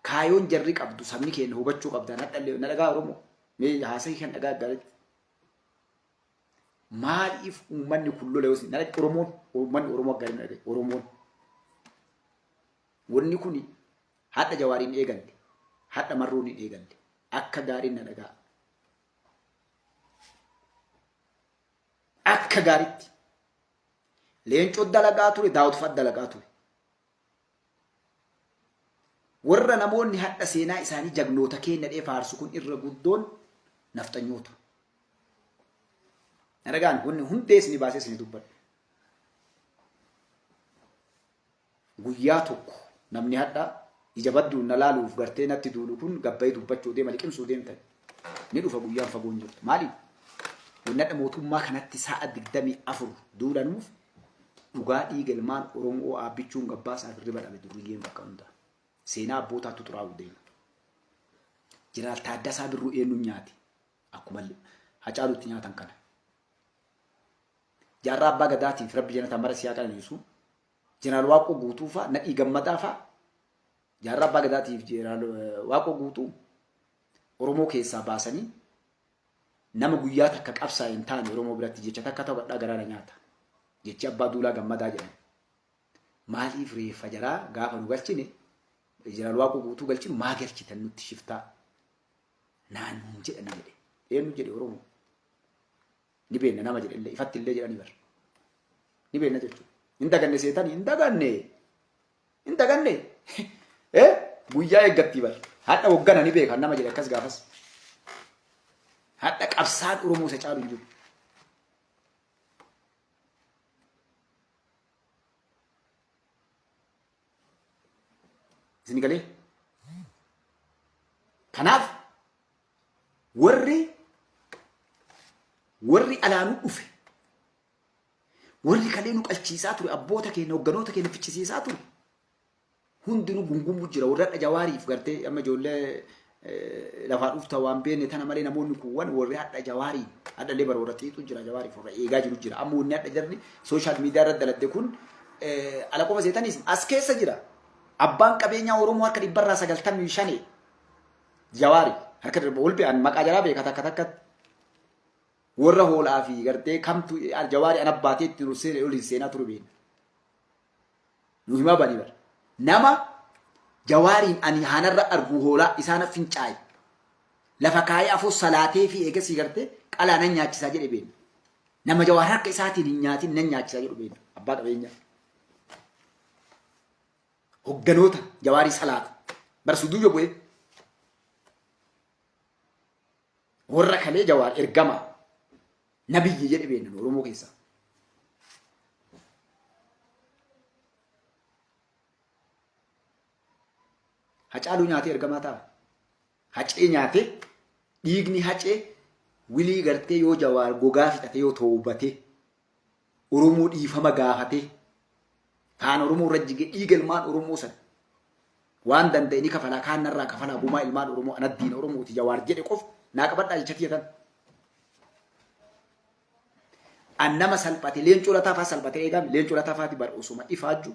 kaayoon jarri qabdu sabni keenya hubachuu qabdan hadhallee na dhagaa Oromoo mee haasa'ii kan dhagaa gaariitti. Maaliif uummanni kun lola yoo na Oromoon uummanni Oromoo gaarii na dhagaye Oromoon. Wanni kuni hadda Jawaariin eegalle hadda marroon hin eegalle akka gaariin na dhagaa. Akka gaariitti leencoo dalagaa ture Daawud Faat dalagaa ture. Warra namoonni hadda seenaa isaanii jagnoota keenya dhee faarsu kun irra guddoon nafxanyoota. Naragaan wanni hundee isinii baasee isinii dubbadha. Guyyaa tokko namni hadda ija badduun na laaluuf gartee natti duulu kun gabbayii dubbachuu deema liqimsuu deemtan ni dhufa guyyaan fagoon jirtu. Maaliif? Wannadha mootummaa kanatti sa'a 24 duulanuuf dhugaa dhiiga ilmaan Oromoo aabbichuun gabbaasaa fi riba dhabe duriyyeen bakka hundaa. Seenaa abbootaatu xuraa'u deema. Jeneraal Taaddasaa Birruu eenyuun nyaati? Akkuma Hacaaluutti nyaatan kana. Jaarraa Abbaa Gadaatiif Rabbi Jannataan bara siyaa qananiisu. Jeneraal Waaqoo Guutuu fa'a Nadhii Gammadaa fa'a. Jaarraa Abbaa Gadaatiif Jeneraal Waaqoo Guutuu Oromoo keessaa baasanii nama guyyaa takka qabsaa hin taane Oromoo biratti jecha takka ta'u gadhaa garaana nyaata. Jechi abbaa duulaa gammadaa jedhama. Maaliif reeffa jaraa gaafa nu galchine jiraan waaqu guutuu galchinu maa galchitan nutti shiftaa naannoon jedhani jedhe. Eenyu jedhe Oromoo? Ni beekna nama jedhe illee ifatti illee jedhani bar. Ni beekna jechuudha. Hin daganne seetanii hin daganne. Hin daganne. Guyyaa eeggatti bar. Hadha hoggana ni beekan nama jedhe akkas gaafas. Hadha qabsaan Oromoo isa caalu hin jiru. Isin galee? Kanaaf warri alaanuu dhufe warri kalee nu qalchiisaa ture abboota keenya hogganoota keenya fichisiisaa ture hundinuu gungumuu jira. Warra hadha Jawaariif gartee amma ijoollee lafaa dhufta waan beekne tana malee namoonni kuuwwan warri hadha Jawaarii hadha illee bara warra xiixu jira Jawaariif warra eegaa jiru jira. Amma wanni hadha jarri sooshaal miidiyaa irratti dalagde kun ala qofa seetanis as keessa jira. Abbaan qabeenyaa Oromoo harka 195 Jawaari harka ol beekan maqaa jaraa beekata akka takka warra hoolaa fi gartee kamtu Jawaari an abbaatee itti nursee ol seenaa ture beekna. Nu himaa banii bara. Nama Jawaariin ani hanarra argu hoolaa isaan fincaa'e lafa kaayee afur salaatee fi eegasii gartee qalaa nan nyaachisaa jedhe beekna. Nama Jawaar harka isaatiin hin nyaatin nan nyaachisaa jedhu beekna. Abbaa qabeenyaa. Hogganoota Jawaarii salaata barsuduu yoo bu'e warra kalee Jawaar ergama nabiyyi jedhe beekna Oromoo keessa. Hacaaluu nyaatee ergamaa ta'a. Hacee nyaatee dhiigni hacee wilii gartee yoo Jawaar gogaa fixate yoo toobatee Oromoo dhiifama gaafatee kaan Oromoo irra jigee dhiiga ilmaan Oromoo san waan danda'anii kafalaa kaan narraa kafalaa bumaa ilmaan Oromoo anaddiin Oromooti Jawaar jedhe qof naa qabadhaa jecha kiyatan. Annama salphate leencoo lataa fa'aa salphate eegame leencoo lataa fa'aati bar osuma ifaajju.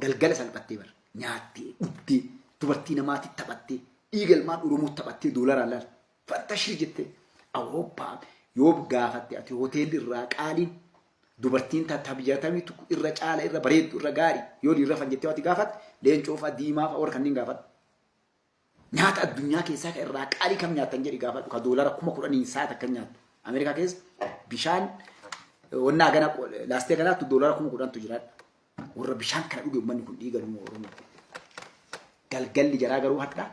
Galgala salphattee bar nyaattee dhuttee dubartii namaatti taphattee dhiiga ilmaan Oromoo taphattee doolaraan laal fantashii jettee Awurooppaa yoo gaafatte ati hoteelli irraa qaaliin dubartiin tattabiyatamii irra caala irra bareeddu irra gaarii yoo irra fanjettee waati gaafatte leencoo fa'aa diimaa fa'aa warra kanneen gaafadhu. Nyaata addunyaa keessaa kan irraa qaalii kam nyaatan jedhi gaafadhu ka doolara 10,000 saata kan nyaatu. Ameerikaa keessa bishaan wannaa gana laastee ganaattu doolara 10,000tu jiraadha. Warra bishaan kana dhuge uummanni kun dhiiga Oromoo. Galgalli jaraa garuu hadhaa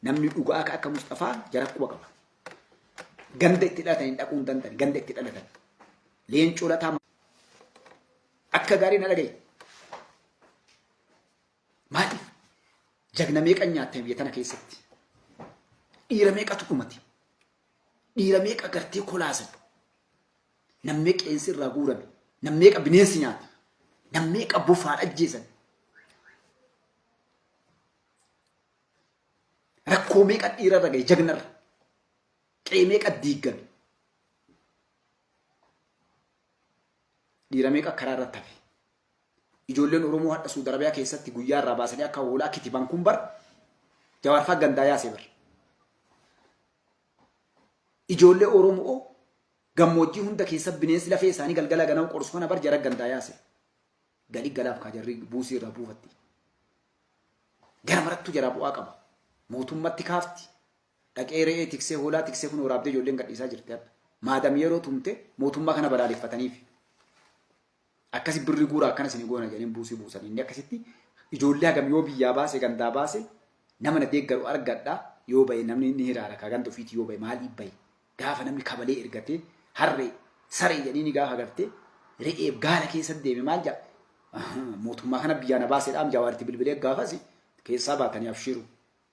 namni dhugaa akka Mustafaa jara quba qaba. Ganda itti dhalatan dhaquun danda'an ganda itti dhalatan. Leencoo lataa akka gaarii na dhagaye. Maaliif jagna meeqa nyaattee biyya tana keessatti? Dhiira meeqatu dhumate? Dhiira meeqa gartee kolaasan? Nam meeqa qeensi irraa guurame? Nam meeqa bineensi nyaate? Nam meeqa bofaan ajjeesan? Rakkoo meeqa dhiira irra gahe jagnarra? Qe'ee meeqa diigame? Dhiira meeqa karaa irratti hafe? Ijoolleen Oromoo hadha Suudi Arabiyaa keessatti guyyaa irraa baasanii akka hoolaa kitiban kun bar Jawaar fa'aa gandaa yaasee bar. Ijoollee Oromoo gammoojjii hunda keessa bineensi lafee isaanii galgala ganama qorsu kana bar jara gandaa yaase. Galii galaaf kaajarri buusii irraa buufatti. Gara marattu jara bu'aa qaba. Mootummatti kaafti. Dhaqee re'ee tiksee hoolaa tiksee kun waraabdee ijoolleen gadhiisaa jirti. Maadam yeroo tumte mootummaa kana balaaleffataniif. Akkasi birri guuraa akkana isin goona jedhanii buusii buusan. Inni akkasitti ijoollee hagam yoo biyyaa baase gandaa baase nama na deeggaru argadhaa yoo bahe namni inni hiraara kaa ganda ofiitii yoo bahe maaliif bahe gaafa namni kabalee ergatee harree saree jedhanii ni gaafa gartee re'eef gaala keessa deeme maal jaa mootummaa kana biyyaa na baaseedhaan Jawaaritti bilbilee gaafas keessaa baatanii afshiru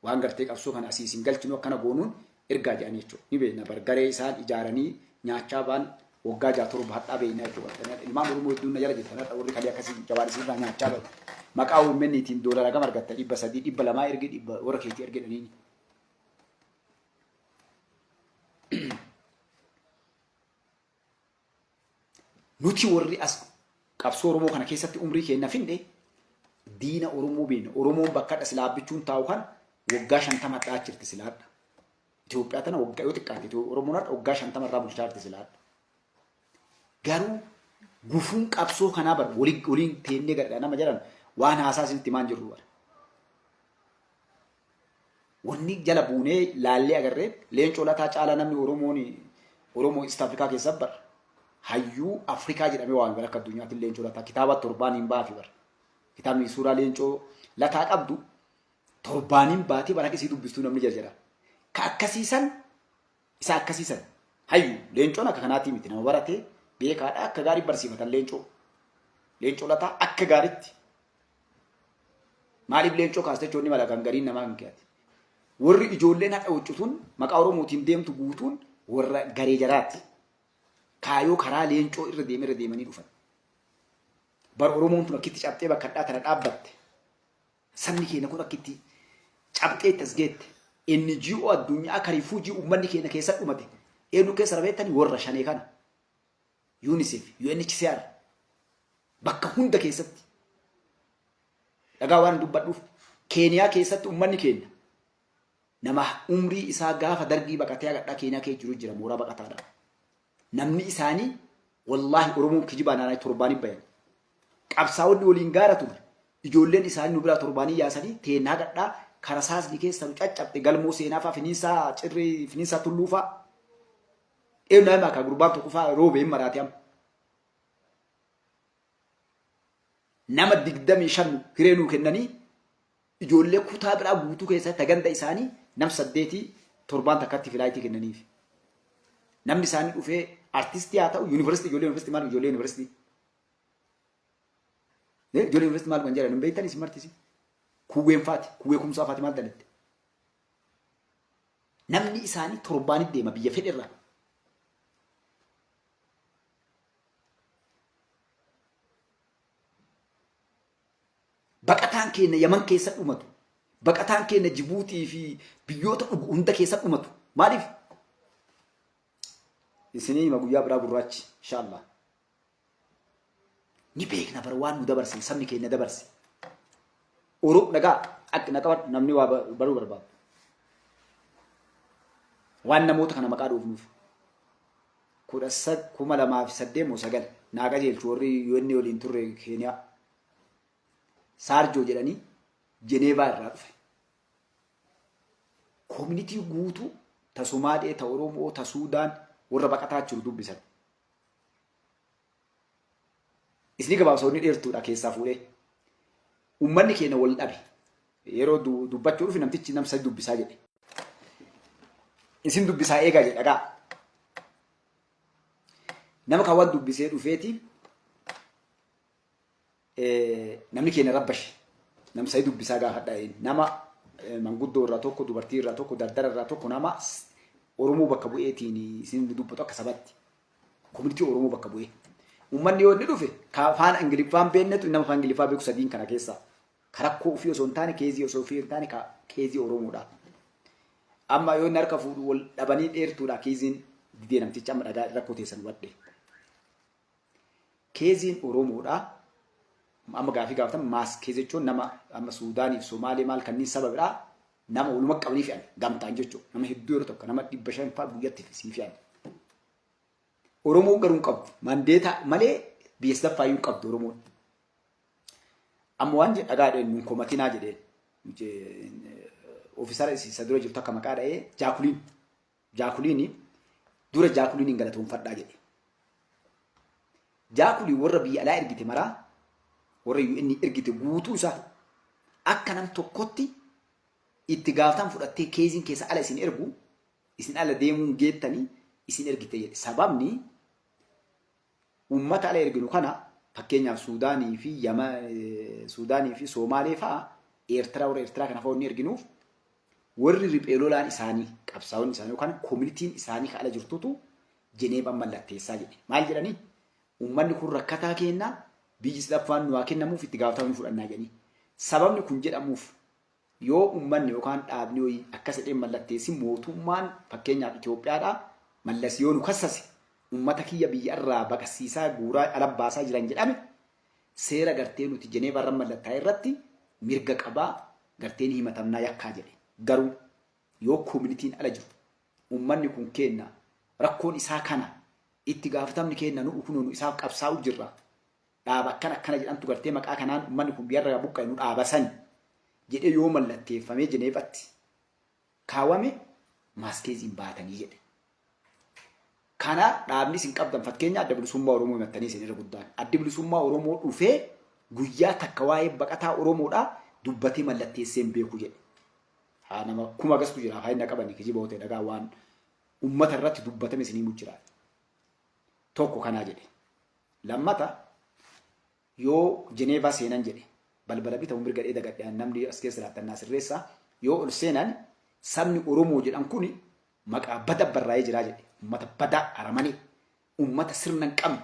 waan gartee qabsoo kana asii isin galchinu akkana goonuun ergaa jedhanii jechuudha. Ni beekna bargaree isaan ijaaranii nyaachaa baan waggaa 6 hadhaa beekna jechuudha. Ilmaan Oromoo hedduun na jala jirtan hadha warri kalee akkasii Jawaarisi irraa nyaachaa bahe. Maqaa uummanniitiin doolara gama argatta 300 200 ergi warra keetii ergedhanii. Nuti warri as qabsoo Oromoo kana keessatti umrii keenya finde diina Oromoo beekna. Oromoon bakka dhaslaabbichuun taa'u kan waggaa 50 dhaa jirti silaadha. Itoophiyaa tana waggaa yoo xiqqaate Oromoon waggaa 50 irraa bulchaa jirti silaadha. Garuu gufuun qabsoo kanaa bar waliin teennee gadhaa nama jedhan waan haasaa isinitti maan jirru bara. Wanni jala buunee laallee agarree Leencoo Lataa caalaa namni Oromoo East Afrikaa keessa bar hayyuu Afrikaa jedhamee waan bara akka addunyaatti Leencoo Lataa kitaaba 7 hin baafi bara. Kitaabni suuraa Leencoo Lataa qabdu 7 hin baati bara akkasii dubbistuu namni jira. Ka akkasiisan isa akkasiisan hayyuu Leencoon akka kanaatti miti nama baratee beekaadha akka gaarii barsiifatan Leencoo Lataa akka gaariitti. Maaliif Leencoo kaastechoonni mala kan gariin namaa hin kiyati. Warri ijoolleen haadha huccutuun maqaa Oromootiin deemtu guutuun warra garee jaraatti. Kaayoo karaa Leencoo irra deemanii dhufan. Bar Oromoon tun akkitti cabxee bakka addaa tana dhaabbatte. Sabni keenya kun akkitti cabxee tasgeette. NGO addunyaa kariifuu ji'u uummanni keenya keessa dhumate. Eenyu keessa rabeettani warra shanee kana. UNICEF, UNHCR bakka hunda keessatti. Dhagaa waan dubbadhuuf Keeniyaa keessatti uummanni keenya nama umrii isaa gaafa darbii baqatee agadhaa Keeniyaa keessa jiru jira mooraa baqataadha. Namni isaanii wallaahi Oromoon kijibaa naannoo 7 bayan. Qabsaa'onni waliin gaara ture. Ijoolleen isaanii nu biraa 7 yaasanii teennaa gadhaa karasaasni keessa nu caccabte galmoo seenaa fa'aa finiinsaa cirrii finiinsaa tulluu fa'aa. Eenyu nama akka gurbaan tokko fa'aa roobee hin maraate amma. Nama 25 hireenuu kennanii ijoollee kutaa biraa guutuu keessatti ganda isaanii nam 8 7 takkatti filaayitii kennaniif. Namni isaanii dhufee artistii haa ta'u yuunivarsiitii ijoollee yuunivarsiitii maal ijoollee yuunivarsiitii. Ijoollee yuunivarsiitii maal kan jedhan hin beektan isin martisi. Kuwween faati kuwwee kumsaa faati maal dalatte. Namni isaanii 7 deema biyya fedherraa. Baqataan keenya Yaman keessa dhumatu. Baqataan keenya Jibuutii fi biyyoota hunda keessa dhumatu. Maaliif? Isinii hima guyyaa biraa gurraachi inshallah. Ni beekna bara waan nu dabarsin sabni keenya dabarsi. Oromoo dhagaa akka naqabat namni waa baruu barbaadu. Waan namoota kana maqaa dhoofnuuf. 2008 naa qajeelchu warri yoonni waliin turre Keeniyaa. Saarjoo jedhanii Jeneevaa irraa dhufe. Koominitii guutuu ta Somaalee, ta Oromoo, ta Suudaan warra baqataa jiru dubbisan. Isni gabaabsawni dheertuudha keessaa fuudhee. Uummanni keenya wal dhabe. Yeroo dubbachuu dhufi namtichi namsa dubbisaa jedhe. Isin dubbisaa eegaa jedha dhagaa. Nama kan waan dubbisee dhufeeti. Namni keenya rabbash namsa dubbisaa gaafadha nama manguddoo irraa tokko dubartii irraa tokko dardara irraa tokko nama Oromoo bakka bu'eetiin isin dubbatu akka sabatti koominitii Oromoo bakka bu'ee uummanni yoo inni dhufe afaan Ingiliffaan beeknetu nama afaan Ingiliffaa beeku sadiin kana keessa karakkoo ofii osoo hin taane keezii osoo ofii hin taane keezii Oromoodha. Amma yoo inni harka fuudhu wal dhabanii dheertuudha keeziin didee namticha amma dhagaa rakkoo teessan wadde. Keeziin Oromoodha. Amma gaafii gaafatan maaskee jechuun nama amma Suudaaniif Somaalee maal kanneen saba biraa nama waluma qabanii fe'an gamtaan jechuudha. Nama hedduu yeroo tokko nama 500 fa'aa guyyatti sii fe'an. Oromoon garuu hin qabdu. Mandeeta malee biyya sadaffaayyuu hin qabdu Oromoon. Amma waan jedhe dhagaadhaan nuun komatinaa jedheen ofiisara isa dura jirtu akka maqaa dha'ee Jaakuliin. Jaakuliin dura Jaakuliin hin galatoonfadhaa jedhe. Jaakuliin warra biyya alaa ergite maraa warra inni ergite guutuu isaa akka nam tokkotti itti gaafatan fudhattee keeziin keessa ala isin ergu isin ala deemuun geettanii isin ergite jedhe. Sababni uummata ala erginu kana fakkeenyaaf Suudaanii fi Somaalee fa'aa Eertiraa warra Eertiraa kana fa'aa inni erginuuf warri riphee lolaan isaanii qabsaa'onni isaanii yookaan koominitiin isaanii ala jirtutu Jeneevaan mallatteessaa jedhe. Maal jedhanii? Uummanni kun rakkataa kennaa biyyi sadaffaan nu haa kennamuuf itti gaafatamuu fudhannaa jedhanii. Sababni kun jedhamuuf yoo uummanni yookaan dhaabni wayii akkas jedhee mallatteessi mootummaan fakkeenyaaf Itoophiyaadhaa mallas yoo nu kassase uummata kiyya biyya irraa baqasiisaa guuraa ala baasaa jiran jedhame seera gartee nuti Jeneevaa irra mallattaa irratti mirga qabaa garteen himatamnaa yakkaa jedhe. garuu yoo communitiin ala jiru ummanni kun kenna rakkoon isaa kana itti gaafatamni kenna nu kununu isaaf qabsaa'u jirra dhaaba akkana jedhantu gartee maqaa kanaan ummanni kun biyyarra buqqa'e nu dhaabasan jedhee yoo mallatteeffamee Jeneefatti kaawame maaskeeziin baatanii jedhe. Kana dhaabni isin qabdan fakkeenya adda bilisummaa Oromoo himattanii isin irra guddaan. Adda bilisummaa Oromoo dhufee guyyaa takka waa'ee baqataa Oromoodhaa dubbatee mallatteessee hin beeku jedhe. Haa nama kuma gastu jira haa inni qabanii kijiba hootee dhagaa waan ummata irratti dubbatame isinii mujjira. Tokko kanaa jedhe. Lammata yoo Jeneevaa seenan jedhe balbala bitamu mirga dheeda gadhiyaan namni as keessa laatannaa sirreessaa yoo ol seenan sabni Oromoo jedhan kuni maqaa bada barraa'ee jiraa jedhe. Ummata badaa aramanii ummata sirna hin qabne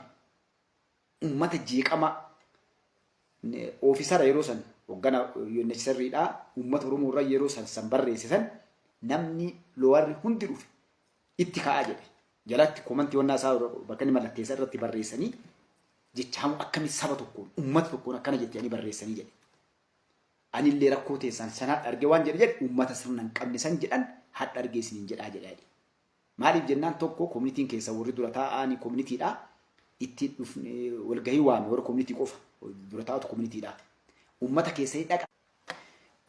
ummata jeeqama oofisara yeroo san hoggana UNHCR'dhaa ummata Oromoo irraa yeroo san barreessisan namni lowarri hundi dhufe itti ka'aa jedhe. Jalatti komantii wannaa isaa bakka inni mallatteessa irratti barreessanii jechaamu akkami saba tokkoon ummata tokkoon akkana jettanii barreessanii jedhe. Anillee rakkoo teessan sanaa arge waan jedhe ummata sirna hin qabne san jedhan hadha argeesiniin jedhaa jedhaa. Maaliif jennaan tokko communitiin keessa warri dura taa'anii communitiidha itti dhufne walgahii waame warra communitii qofa dura taa'atu communitiidha. Ummata keessanii dhaqa.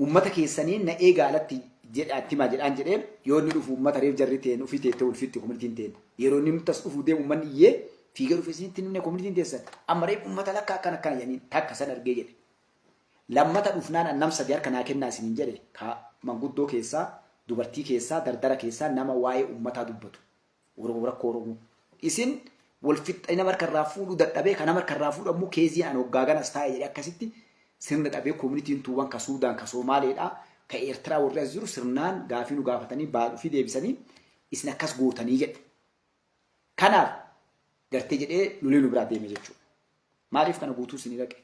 Ummata keessanii na eegaa alatti jedhaatti maa jedhaan jedhee yoo inni dhufu ummata reef jarri ta'een ofii teettee ulfitti communitiin ta'een yeroo inni nutti as dhufu deemu ummanni iyyee fiigaa dhufe isinitti nimne communitiin teessan amma reef ummata lakka akkana jedhanii takka san argee jedhe. Lammata dhufnaan annam sadii harka naa kennaa isiniin jedhe ka manguddoo keessaa dubartii keessaa dardara keessaa nama waa'ee ummataa dubbatu Oromoo rakkoo Oromoo isin wal fixxina markarraa fuudhu dadhabee kana markarraa fuudhu ammoo keezii an hoggaagan as taa'e jedhe akkasitti sirna dhabee communitiin tuuban ka Suudaan ka Somaaleedhaa ka Eertiraa warri as jiru sirnaan gaafii nu gaafatanii baadhuu fi deebisanii isin akkas gootanii jedhe. Kanaaf gartee jedhee lulee nu biraa deeme jechuudha. Maaliif kana guutuu isin dhaqe?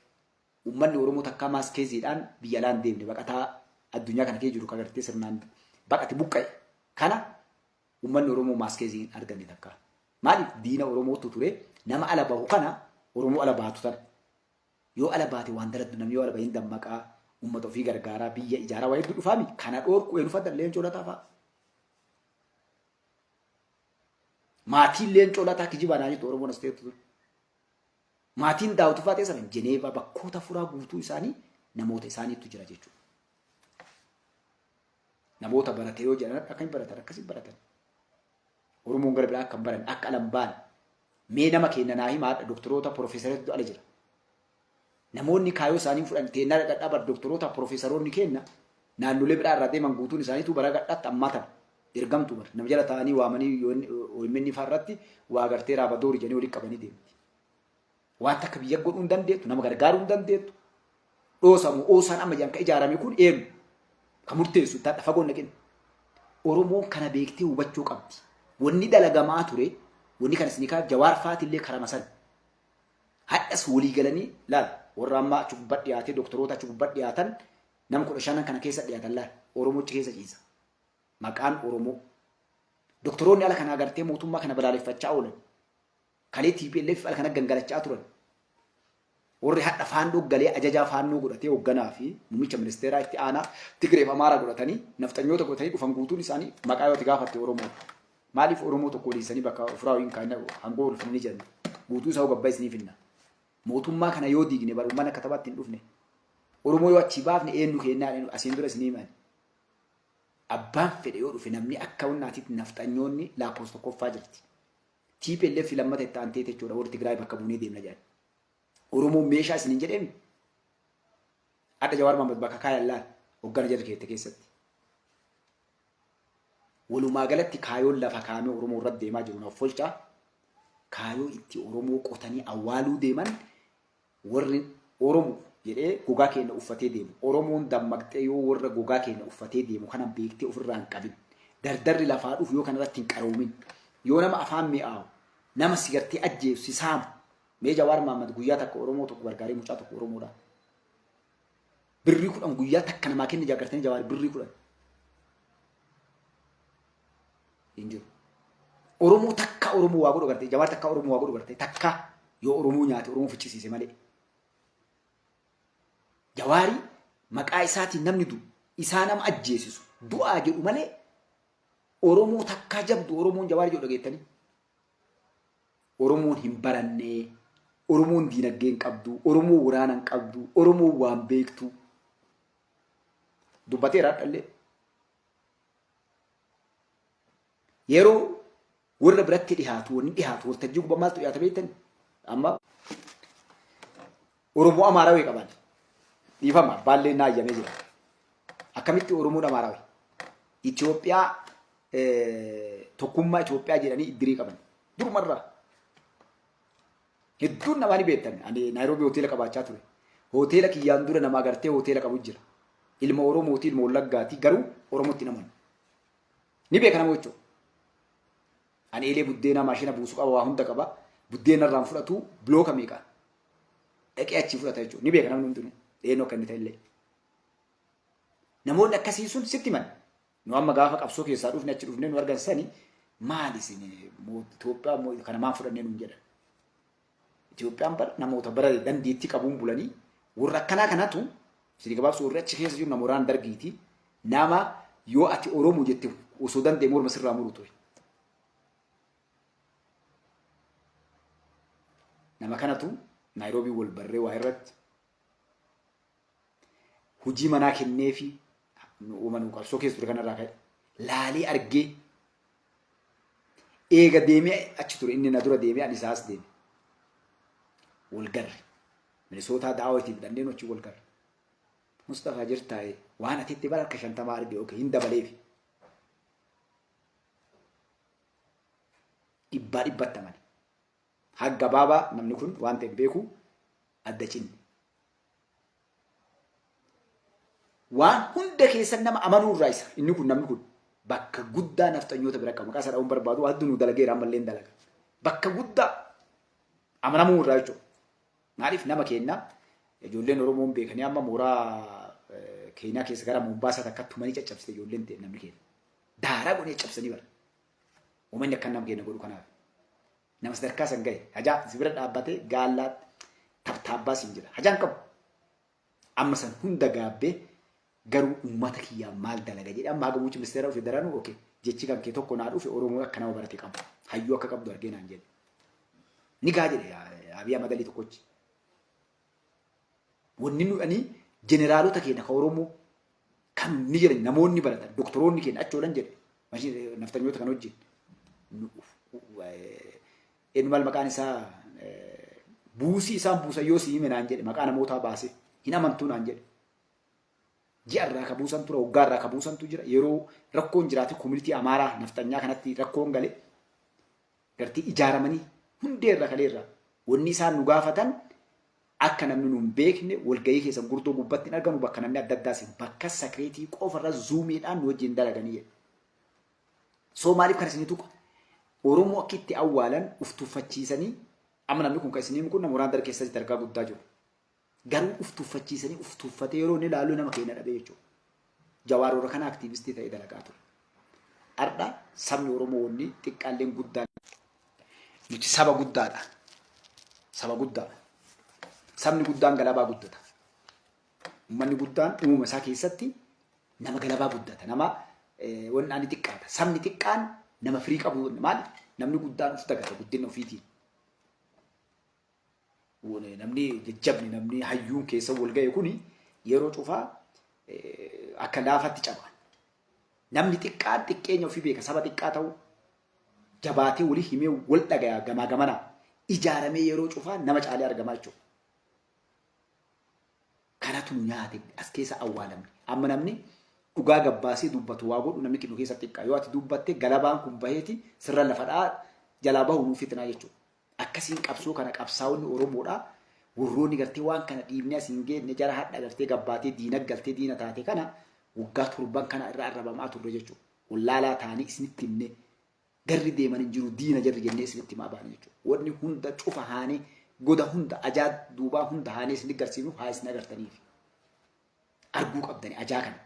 Uummanni Oromoo takkaa maaskeeziidhaan biyya alaan deemne baqataa addunyaa kana keessa jiru ka gartee sirnaan baqati buqqa'e. Kana uummanni Oromoo maaskeezii arganne takkaa. Maaliif diina Oromootu ture nama ala bahu kana Oromoo ala baatu tana. Yoo ala baate waan daladdu namni yoo ala bahin dammaqaa ummata ofii gargaaraa biyya ijaaraa waa hedduu dhufaami kana dhoorku eenyu fadda leencoo lataa fa'a. Maatiin leencoo lataa kijibaa naa jettu Oromoon as ta'etu ture. Maatiin daawwitu fa'aa teessan Jeneevaa bakkoota furaa guutuu isaanii namoota isaaniitu jira jechuudha. Namoota barate yoo jedhan akka hin baratan akkasii baratan. Oromoon gara biraa akka hin baran akka alan baan mee nama kenna naa himaadha doktoroota profeesareetu ala jira. Namoonni kaayoo isaanii fudhan teennaa dhadhaa doktoroota profeesaroonni kenna naannolee biraa irraa deeman guutuun isaaniitu bara gadhaatti ammaatan ergamtu bara nama jala ta'anii waamanii OMN irratti waa gartee raabadoori jedhanii walitti qabanii deemti. Wanta akka biyya godhuu hin dandeettu nama gargaaruu hin dandeettu dhoosamu oosaan amma janka ijaarame kun eenyu kan murteessu taadha fagoon naqin. Oromoon kana beektee hubachuu qabdi. Wanni dalagamaa ture wanni kana isinikaa Jawaar Faatillee karama san hadhas walii galanii laal warra amma achi gubbaa dhiyaatee doktoroota achi gubbaa dhiyaatan nama 15 kana keessa dhiyaatan laal Oromoo achi keessa ciisa. Maqaan Oromoo doktoroonni ala kana agartee mootummaa kana balaaleffachaa oolan kalee TPLF ala kana gangalachaa turan warri hadha faannoo galee ajajaa faannoo godhatee hoogganaa fi muummicha ministeeraa itti aanaa Tigreef Amaaraa godhatanii naftanyoota godhatanii dhufan guutuun isaanii maqaa yoo gaafatte Oromoo. Maaliif Oromoo tokko dhiisanii bakka ofirraa kan hangoo ulfanii jiran guutuu isaa gabbaa isiniif hinna. Mootummaa kana yoo diigne bar uummanni akka taphaatti hin dhufne. Oromoo yoo achi baafne eenyu kennaa asiin dura isinii himan. Abbaan fedhe yoo dhufe namni akka wannaatiitti naftanyoonni laapoos tokkoffaa jirti. TPLF lammata itti aantee jechuudha warri Tigraay bakka buunee deemna jedhan. Oromoon meeshaa isiniin jedheemi. Adda Jawaar Maammed bakka kaayan laal hoggana jala keette keessatti. Walumaa galatti kaayoon lafa kaamee Oromoo irratti deemaa jiru naaf folchaa. Kaayoo itti Oromoo qotanii awwaaluu deeman warri Oromoo jedhee gogaa keenya uffatee deemu. Oromoon dammaqxee yoo warra gogaa keenya uffatee deemu kana beektee ofirraa hin qabin. Dardarri lafaa dhufu yoo kanarratti hin qaroomin. Yoo nama afaan mi'aawu nama sigartee ajjeesu si saamu. Mee Jawaar Maammed guyyaa takka Oromoo tokko gargaaree mucaa tokko Oromoodha. Birrii 10 guyyaa takka namaa kenni jaagartanii Jawaar birrii 10. Injiru. Oromoo takka Oromoo waa godhu gartee Jawaar takka Oromoo waa godhu gartee takka yoo Oromoo nyaate Oromoo fichisiise malee. Jawaari maqaa isaatiin namni du isaanam ajjeesisu du'aa jedhu malee Oromoo takkaa jabdu Oromoon Jawaar jedhu dhageettanii Oromoon hin barannee Oromoon diinagdee hin qabdu Oromoo waraana hin qabdu Oromoo waan beektu dubbateera dhallee yeroo warra biratti dhihaatu wanni dhihaatu waltajjii gubbaa maaltu dhihaata beektanii amma Oromoo Amaarawee qaban dhiifama baallee naayyamee jira akkamitti Oromoon Amaarawee Itoophiyaa tokkummaa Itoophiyaa jedhanii iddirii qaban durumarraa hedduun namaa ni beektan ani Naayiroobii hoteela qabaachaa ture hoteela kiyyaan dura namaa gartee hoteela qabu jira ilma Oromooti ilma Wallaggaati garuu Oromootti naman ni beeka nama jechuudha ani elee buddeena maashina buusu qaba waa hunda qaba buddeena irraan fudhatu blooka meeqa dhaqee achi fudhata jechuudha ni beeka namni hundinuu eenyu akka inni ta'e illee namoonni akkasii sun sitti man nu amma gaafa qabsoo keessaa dhufne achi dhufne nu argansani maali isin Itoophiyaa kana maan fudhannee nuun jedhan Itoophiyaan bara namoota bara dandeettii qabuun bulanii warra akkanaa kanatu isin gabaabsuu warri achi keessa jiru namooraan dargiiti nama yoo ati Oromoo jette osoo danda'e morma sirraa muru ture nama kanatu Naayiroobii wal barree waa irratti hujii manaa kenneefi uumanuu qabsoo keessa ture kanarraa ka'e laalee argee eega deemee achi ture inni na dura deemee ani isaas deeme wal garre Minisootaa daawwatiif dandeen achi wal garre Mustafaa jirtaa'e waan ati itti bara akka 50 arge oke hin dabaleefi dhibbatti amane hagga baabaa namni kun waan ta'e beeku adda cinne waan hunda keessan nama amanuu irraa isa inni kun namni kun bakka guddaa naftanyoota bira qabu maqaa sadhaa'uun barbaadu waan nu dalageera ammallee hin dalaga bakka guddaa amanamuu irraa jechuudha maaliif nama keenya ijoolleen Oromoon beekanii amma mooraa Keenyaa keessa gara Mombaasaa takkatti tumanii caccabsite ijoolleen ta'e namni keenya daaraa godhee caccabsanii bara uummanni akka nama keenya godhu kanaaf nama sadarkaa san gahe hajaa sibira dhaabbatee gaallaa tabtaabbaa siin jira hajaan qabu amma san hunda gaabbee garuu uummata kiyyaa maal dalaga jedhe amma haga muuchi ministeera federaanuu oke jechi kan kee tokko naa dhufe Oromoo akka nama barate qabu hayyuu akka qabdu argee naan jedhe ni gaa jedhe Abiy Ahmed Ali tokkochi wanni nuyi jeneraalota keenya ka Oromoo kan ni jedhan namoonni baratan doktoroonni keenya achoolan jedhe naftanyoota kan hojii eenyu maal maqaan isaa buusii isaan buusan yoo siime naan jedhe maqaa namootaa baase hin amantuu naan jedhe ji'a irraa ka buusan tura waggaa irraa ka buusantu jira yeroo rakkoon jiraate koominitii Amaaraa naftanyaa kanatti rakkoon gale gartii ijaaramanii hundee irraa kalee irraa wanni isaan nu gaafatan akka namni nu hin beekne walgahii keessa gurtoo gubbatti hin argamu bakka namni adda addaa sin bakka sakreetii qofarra zuumiidhaan nu wajjin dalaganii jedhe soo maaliif kana isinitu Oromoo akka itti awwaalan uftuuffachiisanii amma namni kun kan isinii kun namooraan dar keessatti dargaa guddaa jiru garuu uftuuffachiisanii uftuuffatee yeroo inni ilaalu nama keenya dhabee jechuudha Jawaar warra kana aktiivistii ta'ee dalagaa ture ardha sabni Oromoo wanni xiqqaalleen guddaan nuti saba guddaadha saba guddaa sabni guddaan galabaa guddata uummanni guddaan uumama isaa keessatti nama galabaa guddata nama wanni ani xiqqaata sabni xiqqaan nama firii qabu maal namni guddaan uf dagata guddina ofiitiin namni jajjabni namni hayyuun keessa wal ga'e kuni yeroo cufaa akka laafatti caba namni xiqqaan xiqqeenya ofii beeka saba xiqqaa ta'u jabaatee walii himee wal dhagaya gamaa gamanaa ijaaramee yeroo cufaa nama caalee argamaa jechuudha kanatu nyaate as keessa awwaalamne amma namni dhugaa gabbaasee dubbatu waa godhu namni kinnu keessa xiqqaa yoo ati dubbatte galabaan kun baheeti sirra lafadhaa jalaa bahu nuuf fitnaa jechuudha akkasiin qabsoo kana qabsaa'onni Oromoodhaa warroonni gartee waan kana dhiibnee asiin geenne jara hadha gartee gabbaatee diina galtee diina taate kana waggaa torban kana irraa arrabamaa turre jechuudha wallaalaa taanii isinitti himne garri deeman hin jiru diina jarri jennee isinitti himaa baane jechuudha wanni hunda cufa haanee goda hunda ajaa duubaa hunda haanee isin garsiifnu haa isin agartaniif arguu qabdani ajaa kana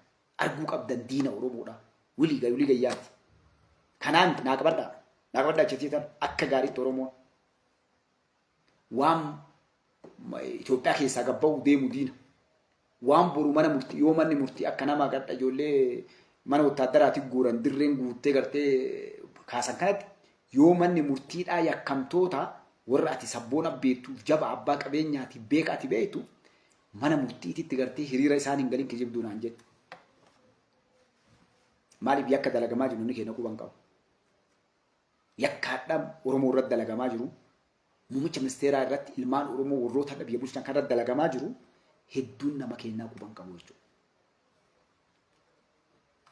arguu qabdan diina Oromoodhaa wilii gayyaatti kanaan naa qabadhaa jechiitan akka gaariitti Oromoon waan Itoophiyaa keessaa gabba'u deemu diina waan boru mana murtii yoo manni murtii akka nama gadha ijoollee mana wotaadaraati guuran dirreen guuttee gartee kaasan kanatti yoo manni murtiidhaa yakkamtoota warra ati sabboona beektuuf jaba abbaa qabeenyaati beeka ati beektu mana murtiititti gartee hiriira isaan hin galin kijibduu naan jedhu. Maaliif yakka dalagamaa jiru inni keenya quban qabu. Yakkaadhaan Oromoo irratti dalagamaa jiru. Muummicha ministeeraa irratti ilmaan Oromoo warroota biyya bulchan kan irratti dalagamaa jiru hedduun nama keenyaa quban qabu jechuudha.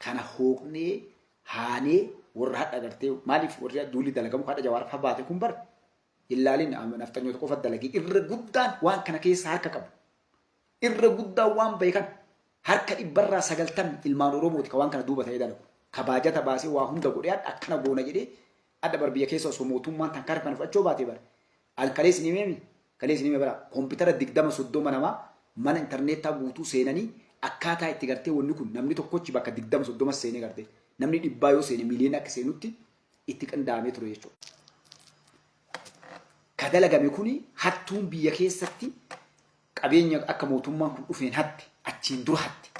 Kana hooqnee haanee warra hadha gartee maaliif warri duuli dalagamu hadha Jawaar fa baate kun bar illaalin naftanyoota qofa dalagii irra guddaan waan kana keessa harka qabu. Irra guddaan waan beekan harka dhibbarraa 90 ilmaan Oromooti ka waan kana duuba ta'ee dalagu. Kabaajata baasee waa hunda godhee akkana goona jedhee adda bar biyya keessa osoo mootummaan tan kar kan fudhachuu baatee bar. Kalees ni meemi bara kompiitara 20-30 namaa mana intarneetaa guutuu seenanii akkaataa itti gartee wanni kun namni tokkochi bakka 20-30 seenee gartee namni dhibbaa yoo seene miliyoona akka seenutti itti qindaamee ture jechuudha. Ka dalagame kuni hattuun biyya keessatti qabeenya akka mootummaan kun dhufeen hatti achiin dura hatti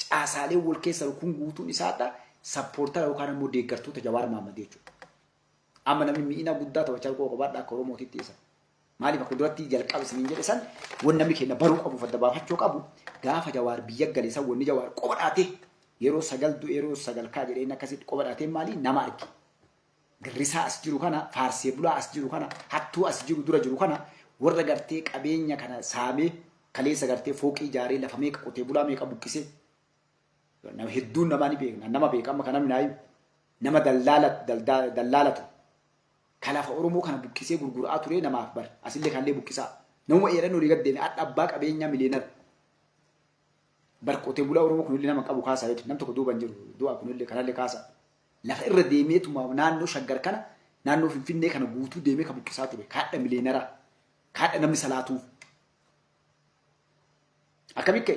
caasaalee wal keessa kun guutuun isaadha sappoortara yookaan immoo deeggartoota Jawaar Mohaammed jechuudha. Amma namni mi'ina guddaa taphachaa qobaadha akka Oromootitti isa. Maaliif akka duratti jalqaba isiniin jedhe san wanni namni keenya baruu qabu fadda baafachuu qabu gaafa Jawaar biyya galeessa wanni Jawaar qobadhaate yeroo sagal kaa jedheen akkasitti qobadhaate maali nama argi. Girrisaa as jiru kana faarsee bulaa as jiru kana hattuu as jiru dura jiru kana warra gartee qabeenya kana saamee kaleessa gartee fooqii ijaaree lafa meeqa qotee bulaa meeqa buqqisee nama hedduun namaa ni beekna nama beekama kana minaayu nama dallaalatu kalafa Oromoo kana buqqisee gurguraa ture namaaf bar asillee kanillee buqqisaa nama eeran olii gad deeme adda abbaa qabeenyaa miliyoonar bar qotee bulaa Oromoo kunillee nama qabu kaasaa jechuudha nam tokko duuban jiru du'a kunillee kanallee kaasaa lafa irra deemeetuma naannoo shaggar kana naannoo Finfinnee kana guutuu deemee ka buqqisaa ture kaadha miliyoonaraa kaadha namni salaatuuf akkamitti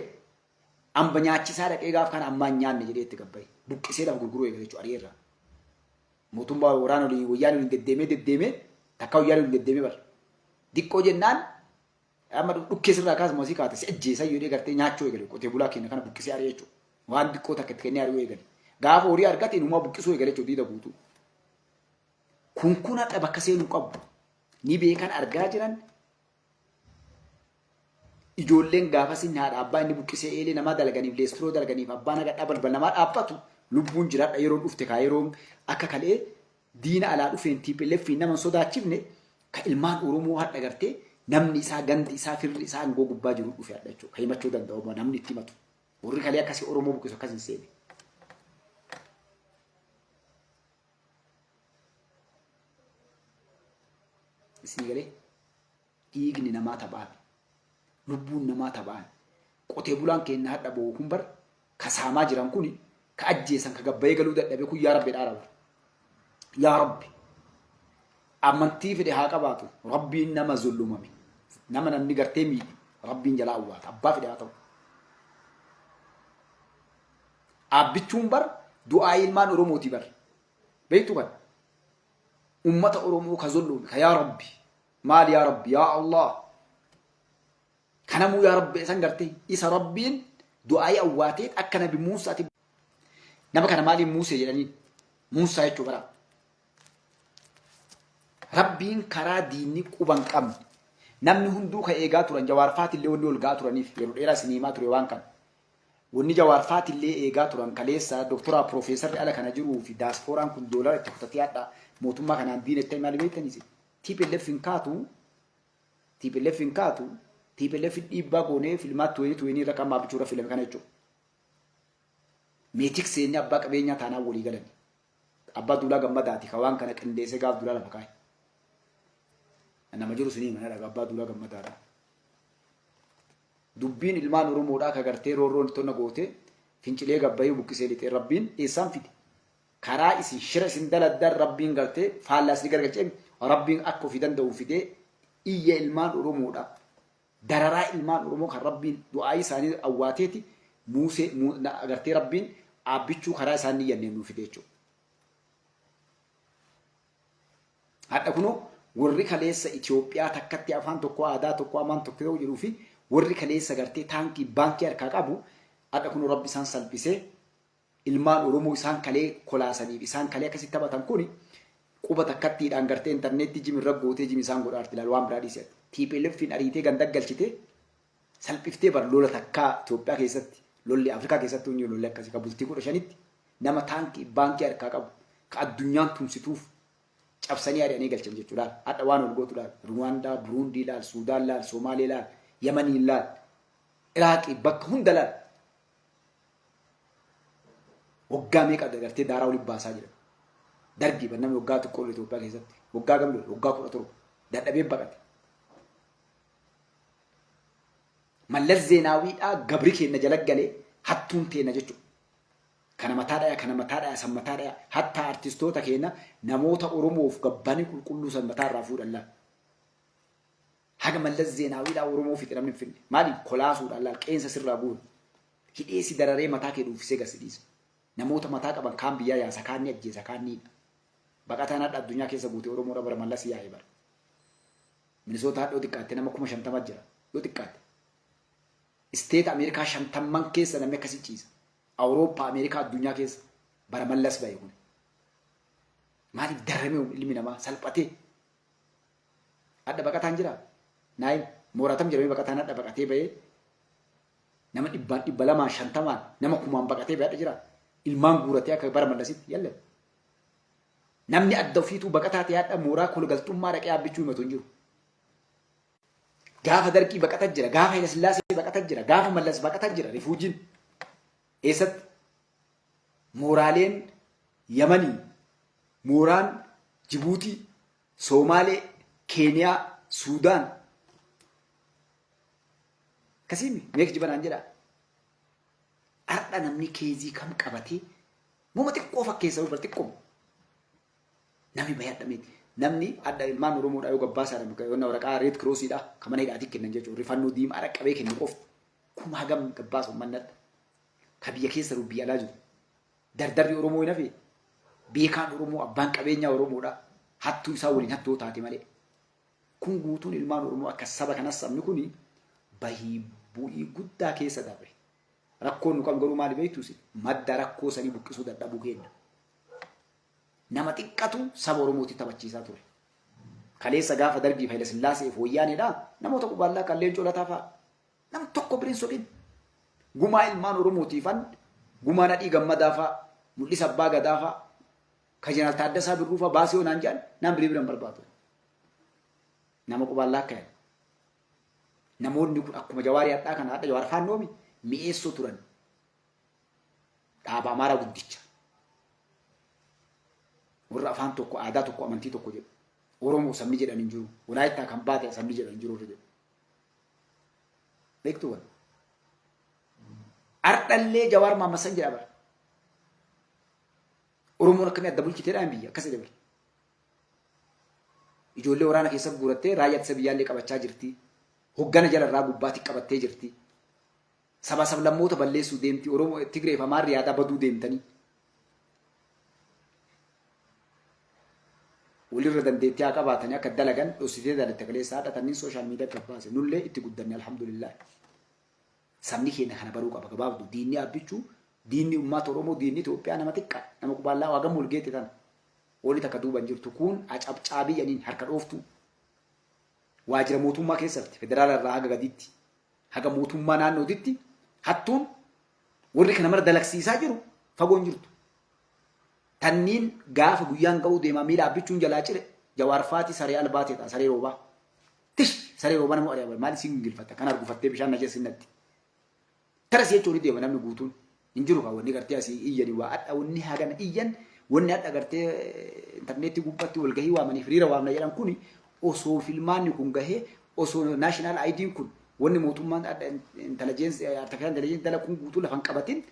amba nyaachisaa dhaqee gaaf kana ammaan nyaanne jedhee itti gabbaye buqqisee lafa gurguruu eegale jechuudha ariirra mootummaa waraana olii wayyaanee olii deddeemee takka wayyaanee olii deddeemee bar diqqoo jennaan amma dhukkee sirraa kaasuma asii kaate si ajjeesaa yoo gartee nyaachuu eegale qotee bulaa keenya kana buqqisee ari'ee jechuudha waan diqqoo takka itti kennee ari'uu eegale gaafa horii argate inumaa buqqisuu eegale jechuudha diida guutuu kun hadha bakka seenuu qabu ni beekan argaa jiran ijoolleen gaafas inni haadha abbaa inni buqqisee eelee namaa dalaganiif leestiroo dalaganiif abbaan agadhaa balbal namaa dhaabbatu lubbuun jiraadha yeroo dhufte kaa yeroo akka kalee diina alaa dhufeen TPLF nama sodaachifne ka ilmaan Oromoo hadha gartee namni isaa gandi isaa firri isaa angoo gubbaa jiru dhufe hadha jechuudha. Ka himachuu danda'u namni itti himatu. Warri kalee akkasii Oromoo buqqisu akkas hin seene. Isin galee dhiigni namaa taphaan lubbuun namaa taphaan qotee bulaan keenya hadha bo'u kun bar kasaamaa jiran kuni ka ajjeesan ka gabbayee galuu dadhabee kun yaa Rabbi dhaara bar. Yaa Rabbi amantii fide haa qabaatu Rabbiin nama zullumame nama namni gartee miidhe Rabbiin jalaa awwaata abbaa fide haa ta'u. Abbichuun bar du'aa ilmaan Oromooti bar beektu kan ummata Oromoo ka zullume ka yaa Rabbi maal yaa Rabbi yaa Allah kanamuu yaa Rabbi isan gartee isa Rabbiin du'aa awwaatee akka nabi Muusaati nama kana maaliin Muusee jedhanii Muusaa jechuu bara Rabbiin karaa diinni quban qabne namni hunduu ka eegaa turan Jawaar Faatillee wanni ol gaa turaniif yeroo dheeraa siniimaa ture waan kana wanni Jawaar Faatillee eegaa turan kaleessa doktoraa piroofeesarri ala kana jiruu fi daaspooraan kun doolara itti kutatee hadha mootummaa kanaan diinettee maal beektaniis TPLF hin kaatu TPLF dhiibbaa goonee filmaatti wayii irra kan maabichuudha filame kana jechuudha. Meetik seenni abbaa qabeenyaa taanaa walii galan abbaa duulaa gammadaati ka waan kana qindeessee gaaf duulaa lafa kaa'e. Nama jiru sinii mana dhaga abbaa duulaa gammadaadha. Dubbiin ilmaan Oromoodhaa ka gartee roorroon tonna goote fincilee gabbayee buqqisee lixee Rabbiin eessaan fide. Karaa isin shira isin daladdan Rabbiin gartee faallaa isin gargalchee Rabbiin akka ofii danda'u fidee iyya ilmaan Oromoodhaa dararaa ilmaan Oromoo kan Rabbiin du'aa isaanii awwaateeti Muusee gartee Rabbiin abbichuu karaa isaanii yanneen nuuf fide jechuudha. Hadha kunoo warri kaleessa Itoophiyaa takkatti afaan tokko aadaa tokko amaan tokko yoo jedhuu fi warri kaleessa gartee taankii baankii harkaa qabu adda kun rabbi isaan salphisee ilmaan Oromoo isaan kalee kolaasaniif isaan kalee akkasitti taphatan kuni quba takkattiidhaan gartee intarneetti jimirra gootee jimi isaan godhaarti ilaal waan biraa dhiisee TPLFin ariitee ganda galchitee salphiftee bar lola takkaa Itoophiyaa keessatti lolli Afrikaa keessatti hunyi lolli akkasii ka bultii 15tti nama taankii baankii harkaa qabu ka addunyaan tumsituuf cabsanii ari'anii galchan jechuudha. Adda waan ol gootuudhaan Ruwaandaa, Buruundii laal, Suudaan laal, Somaalee laal, Yamanii laal, Iraaqii bakka hunda laal. Waggaa meeqa gartee daaraa waliin baasaa jira. Darbii namni waggaa tokko Itoophiyaa keessatti waggaa gamlee waggaa 17 dadhabee baqate. Mallas Zeenaawiidhaa gabri keenya jala galee hattuun teena jechuudha. Kana mataadhaa san mataadhaa hatta artistoota keenya namoota Oromoof gabbanii qulqulluu san mataarraa fuudhan laal. Haga Mallas Zeenaawiidhaa Oromoo fixe namni finne maaliif kolaasuudhaan laal qeensa sirraa bu'uun hidheessi dararee mataa kee dhuufisee gasiidhiisa. Namoota mataa qaban kaan biyyaa yaasa kaan ni ajjeesa kaan ni baqataan hadha addunyaa keessa guutee Oromoo bara Mallas yaa'ee bara. Minisoota hadhoo xiqqaatte nama 50 jira yoo xiqqaatte. Isteeta Ameerikaa 50 keessa namni akkasii ciisa. Awurooppaa Ameerikaa addunyaa keessa bara Mallas bahe kun. Maaliif darramee ilmi namaa salphatee hadha baqataan jira. Naayim mooratam jedhamee baqataan hadha baqatee bahee nama 250 nama 1000 baqatee bahee jira. Ilmaan guuratee akka bara Mallasitti yalle. Namni adda ofiituu baqataa ta'e hadha mooraa kolgaltummaa dhaqee abbichuu himatu hin jiru. Gaafa Dargii baqataa jira, gaafa Hayila Sillaasee baqataa jira, gaafa Mallas baqataa jira. Rifuujiin eessatti mooraaleen Yamanii, mooraan Jibuutii, Somaalee, Keeniyaa, Suudaan akkasiin meeqa jibanaan jedha. Har'a namni keezii kam qabatee muma xiqqoo fakkeessa bar xiqqoo namni baay'adhameeti. Namni adda ilmaan Oromoodhaa yoo gabbaasaadhaan yoo waraqaa Red Crossiidhaa kan mana hidhaatii kennan jechuudha. Rifannoo diimaa dhaqqabee kennu qofti kuma hagam gabbaasu ummannadha. Ka biyya keessa rubbii alaa jiru. Dardarri Oromoo hin hafe beekaan Oromoo abbaan qabeenyaa Oromoodhaa hattuu isaa waliin hattoo taate malee. Kun guutuun ilmaan Oromoo akka saba kanas sabni kuni bahii bu'ii guddaa keessa dabre. Rakkoon nu qabnu garuu maali beektuusi madda rakkoo sanii buqqisuu dadhabuu keenya. Nama xiqqatu saba Oromooti taphachiisaa ture. Kaleessa gaafa Dargii Hayila Sillaasee fooyyaaneedha namoota qubaallaa kalleen colataa fa'a. Nam tokko biriin soqin. Gumaa ilmaan Oromootiifan gumaa nadhii gammadaa fa'a mul'isa abbaa gadaa fa'a ka Jeneraal Taaddasaa Birruu fa'a baasee onaan jedhan nam birii biran barbaadu. Nama qubaallaa akka yaada. Namoonni kun akkuma Jawaarii hadhaa kana hadha Jawaar faannoomi mi'eessoo turan. Dhaaba Amaaraa guddicha. Warra afaan tokko aadaa tokko amantii tokko jedhu. Oromoo sabni jedhan hin jiru. Walaayittaa kan baate sabni jedhan hin jiru jedhu. Beektu wal. Ardhallee Jawaar Maammasan jedha bara. Oromoon akkamii adda bulchiteedhaan biyya akkas jedha bara. Ijoollee waraana keessa guurattee raayyaa ittisa biyyaallee qabachaa jirti. Hoggana jalarraa gubbaatti qabattee jirti. Saba sablammoota balleessuu deemti. Oromoo Tigree fi Amaarri yaadaa baduu deemtanii. Walirra dandeettii haa qabaatanii akka dalagan dhoositee dalatte kaleessa haadhatanii sooshaal miidiyaa gabbaase. Nullee itti guddanne alhamdulillah. Sabni keenya kana baruu qaba gabaabdu. Diinni abbichuu diinni uummata Oromoo diinni Itoophiyaa nama xiqqaa nama qubaallaa waaqan mulgeetti tan. Oli takka duuban jirtu kun acabcaabii yaniin harka dhooftu. Waajjira mootummaa keessatti federaala irraa haga gadiitti haga mootummaa naannootitti hattuun warri kana mara dalagsiisaa jiru fagoon jirtu. Tanniin gaafa guyyaan ga'uu deemaa miila abbichuun jalaa cire Jawaar faati saree albaateedha saree roobaa. Tish saree roobaa nama ari'aa maali siin gilfatta kan argufattee bishaan najeessinnatti. Taras jechuun deema namni guutuun hin jiru kan wanni gartee asii iyyanii waa adda wanni hagana iyyan wanni adda gartee intarneetii gubbaatti wal gahii waamanii firiira waamna jedhan kuni osoo filmaanni kun gahee osoo naashinaal ayidiin kun wanni mootummaan adda intelligence artificial intelligence dala kun guutuu lafan qabatin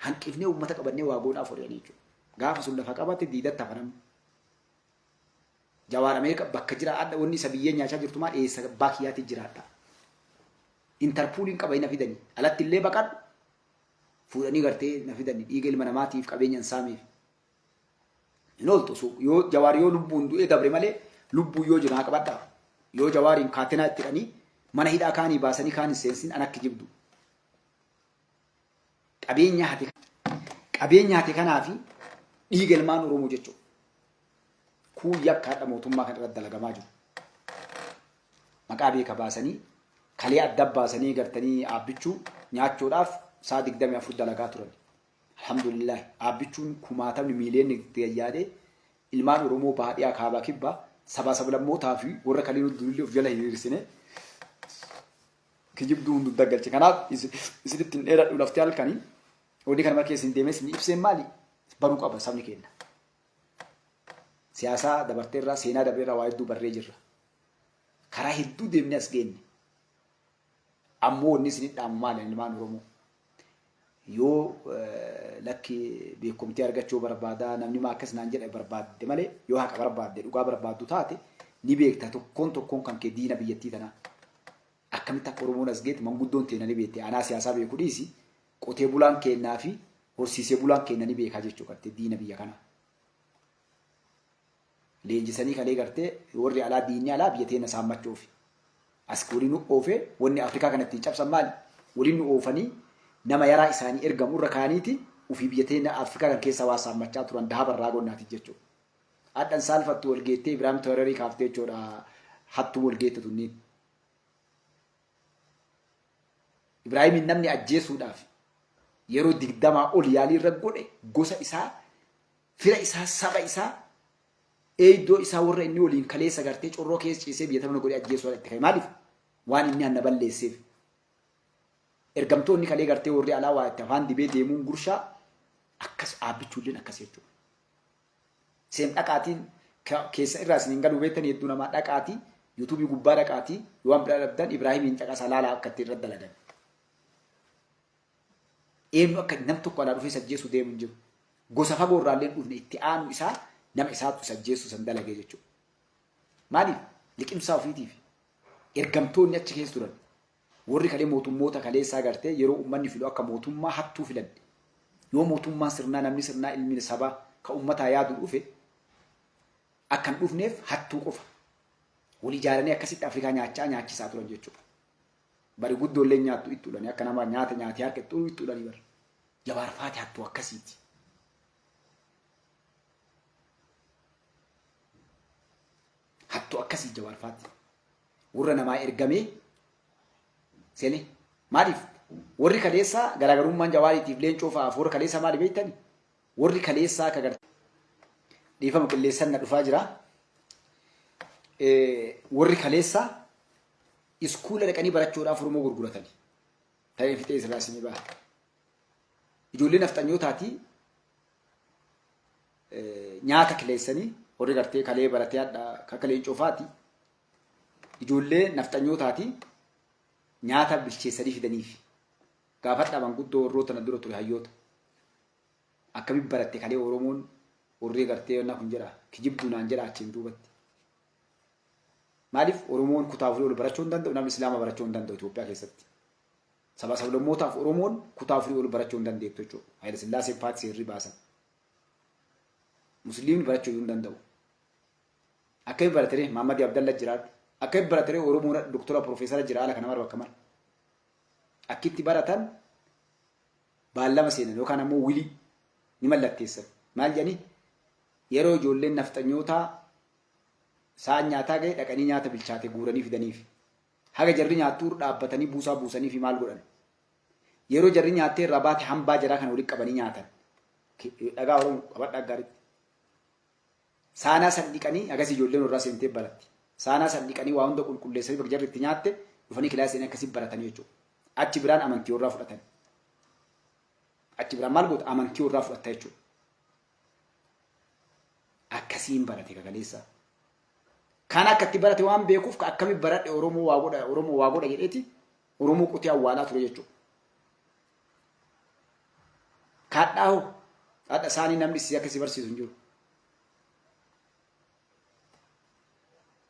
hanqifnee uummata qabannee waa goonaa fudhanii jechuudha. Gaafa sun lafa qabate diidatti hafanam. Jawaar Ameerika bakka jira adda wanni isa biyyee nyaachaa jirtu maal eessa baakiyyaatti jiraadha. Interpooliin qaba na fidanii alatti illee baqadhu fuudhanii gartee na fidanii dhiiga ilma namaatiif qabeenya hin saameef. Hin ooltu yoo Jawaar yoo lubbuun du'ee dabre malee lubbuu yoo jiru haa qabadhaa. Yoo Jawaariin kaatenaa itti hidhanii mana hidhaa kaanii baasanii kaan seensin an akka jibdu qabeenya hate kanaafi dhiiga ilmaan Oromoo jechuudha. Kun yakkaadha mootummaa kan irratti dalagamaa jiru. Maqaa beeka baasanii kalee adda baasanii gartanii aabbichuu nyaachuudhaaf saa 24 dalagaa turan. Alhamdulillah aabbichuun kumaatamni miiliyoonni yaadee ilmaan Oromoo baadiyyaa kaabaa kibbaa saba sablammootaa fi warra kaliin dulli of jala hiriirsine kijibduu hundu daggalche. Kanaaf isinitti hin dheeradhu laftee halkanii odii kana markee isin deemes ni ibseen maali baruu qaba sabni keenya. Siyaasaa dabarteerraa seenaa dabeerraa waa hedduu barree jirra. Karaa hedduu deemnee as geenye. Ammoo wanni isin dhaamu maali ilmaan Oromoo? Yoo lakki beekumtii argachuu barbaadaa namni maa akkas naan jedhe barbaadde malee yoo haqa barbaadde dhugaa barbaaddu taate ni beekta tokkoon kan kee diina biyyattii tanaa. Akkamitti akka Oromoon as geetti manguddoon teena ni beekte. Anaa siyaasaa beeku dhiisi qotee bulaan kennaa fi horsiisee bulaan kenna ni beekaa jechuu qabte diina biyya kanaa. Leenjisanii kalee gartee warri alaa diinni alaa biyya teena saammachuuf. As waliin nu oofee wanni Afrikaa kanatti cabsan maali? Waliin nu oofanii nama yaraa isaanii ergamu irra kaaniiti ufii biyya teena Afrikaa kan keessa waa saammachaa turan daha barraa gonnaati jechuudha. Addan saalfattu walgeettee Ibraahim Toorerii kaaftee jechuudha hattuu walgeette tunniin. Ibraahim namni ajjeesuudhaaf yeroo 20 ol yaalii irra godhe gosa isaa fira isaa saba isaa eeydoo isaa warra inni waliin kaleessa gartee corroo keessa ciisee biyya tamna godhe ajjeesuudhaaf itti ka'e maaliif waan inni hanna balleesseef. Ergamtoonni kalee gartee warri alaa waa itti afaan dibee deemuun gurshaa akkas aabbichuulleen akkas jechuudha. Seen dhaqaatiin keessa irraa isin hin galu beektan hedduu namaa dhaqaatii yuutuubii gubbaa dhaqaatii yoo waan biraa dhabdan Ibraahimiin caqasaa laalaa akka itti irra dalagan. Eenyu akka nam tokko alaa dhufee sajjeessu deemu hin jiru. Gosa fagoo irraallee dhufne itti aanu isaa nama isaatu sajjeessu san dalagee jechuudha. Maaliif? Liqimsaa ofiitiif. Ergamtoonni achi keessa turan. Warri kalee mootummoota kaleessaa gartee yeroo uummanni filu akka mootummaa hattuu filan. Yoo mootummaan sirnaa namni sirnaa ilmi sabaa ka uummataa yaadu dhufe akkan dhufneef hattuu qofa. Wal ijaaranii akkasitti Afrikaa nyaachisaa turan jechuudha. Bari guddoollee nyaattu ittuudhani akka nama nyaata nyaatee harka ittuudhani bar. Jawaar Faati hattuu akkasiiti. Hattuu akkasii Jawaar Faati. Warra namaa ergamee seenee maaliif warri kaleessaa garaagarummaan Jawaariitiif leencoo fa'aaf warra kaleessaa maali beektani? Warri kaleessaa akka gartee dhiifama qilleensaan na dhufaa jira. Warri kaleessaa iskuula dhaqanii barachuudhaaf Oromoo gurguratani. Ta'ee fixee isirraa isinii ba'a. Ijoollee nafxanyootaati nyaata kileessanii warri gartee kalee baratee adda akka leencoo fa'aati. Ijoollee nafxanyootaati nyaata bilcheessanii fidaniif gaafa dhaban guddoo warroota na dura ture hayyoota. Akkamitti baratte kalee Oromoon warri gartee na kun jedha kijibduu naan jedha achiin duubatti. Maaliif Oromoon kutaa afurii ol barachuu hin danda'u namni Islaama barachuu hin danda'u Itoophiyaa keessatti. Saba sablammootaaf Oromoon kutaa afurii ol barachuu hin dandeettu jechuudha. Hayila Sillaasee Faati seerri baasan. Musliimni barachuu hin danda'u. Akkamitti baratee Mahammad Abdalla jiraatu. Akkamitti baratee Oromoon doktora Profeesara jira ala kana marba kamar. Akkitti baratan baallama seenan yookaan ammoo wilii ni mallatteessan. Maal jedhanii yeroo ijoolleen nafxanyootaa saan nyaataa ga'e dhaqanii nyaata bilchaate guuranii fidaniif. Haga jarri nyaattuu dhaabbatanii buusaa buusanii fi maal godhan. Yeroo jarri nyaattee irraa baate hambaa jaraa kana walitti qabanii nyaatan. Dhagaa Oromoo qabadhaa gaariitti. Saanaa san dhiqanii agas ijoolleen irraa seentee baratti. Saanaa san dhiqanii waa hunda qulqulleessanii bakka jarri itti nyaatte dhufanii kilaasanii akkasii baratanii jechuudha. Achi biraan amantii irraa fudhatan. Achi biraan maal goota amantii irraa fudhatta jechuudha. Akkasiin barate kagaleessaa. Kan akkatti barate waan beekuuf ka akkamitti baradhe Oromoo waa godha jedheeti Oromoo qotee awwaalaa ture jechuudha. Kaadhaahu haadha isaanii namni si akkasii barsiisu hin jiru.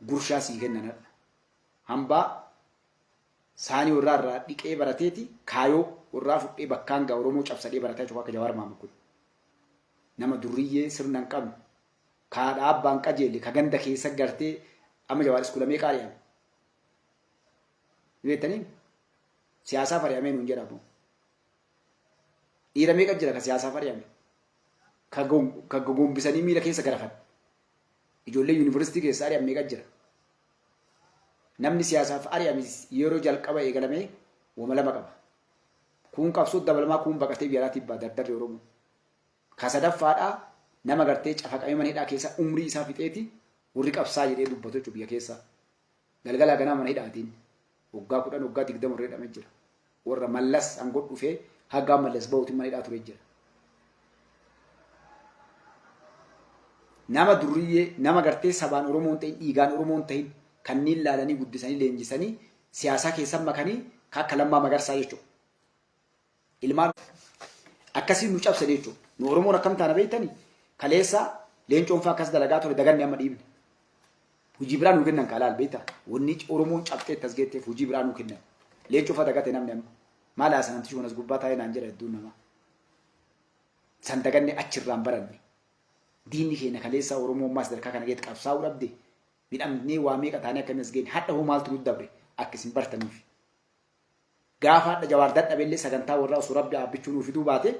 Gurshaa sii kennanadha. Hambaa saanii irraa dhiqee barateeti kaayoo irraa fudhee bakkaan gaa Oromoo cabsadhee barataa jechuudha akka Jawaar Maamukun. Nama durriyyee sirna hin qabne kaadhaa abbaan qajeelle ka ganda keessa gartee amma Jawaar iskuulamee qaali'an. beektanii siyaasaa fari'amee nuun jedhamu. Dhiira meeqa jira ka siyaasaa fari'ame ka gombisanii miila keessa garafan ijoollee yuunivarsiitii keessa ari'ame meeqa jira. Namni siyaasaaf ari'ame yeroo jalqaba eegalamee wama lama qaba. Kun qabsoo dabalamaa kun baqatee biyya alaatiif baa dardarri Oromoo. Ka sadaffaadhaa nama gartee cafaqamee mana hidhaa keessa umrii isaa fixeeti warri qabsaa jedhee dubbatu jechuudha biyya keessa. Galgalaa ganaa mana hidhaatiin waggaa 10 waggaa 20 warra hidhamee jira. Warra mallas aangoo dhufee haggaa mallas bahuutiin mana hidhaa ture jira. Nama duriyyee nama gartee sabaan Oromoon ta'in dhiigaan Oromoon ta'in kanneen laalanii guddisanii leenjisanii siyaasaa keessan makanii akka Lammaa Magarsaa jechuudha. Ilmaan akkasii nu cabsan jechuudha. Nu Oromoon akkam taana beektanii kaleessa leencoon fa'aa akkas dalagaa ture daganni amma dhiibne. Hujii biraa nu kennan kaalaal beektaa. Wanni Oromoon cabxee tasgeetteef hujii biraa nu kennan. Leencoo fa'aa dagate namni amma. Maal haasananti shuunas gubbaa taa'ee naan jedha hedduun namaa. San daganne achirraan baranne. Diinni keenya kaleessa Oromummaa sadarkaa kana keessatti qabsaa'uu dhabde. Midhamnee waa meeqa taanee akkamiin as geenye hadha hoo maaltu nutti dabre akka isin bartaniif. Gaafa hadha Jawaar dadhabellee sagantaa warraa osoo rabbi aabbichuu nuuf fiduu baate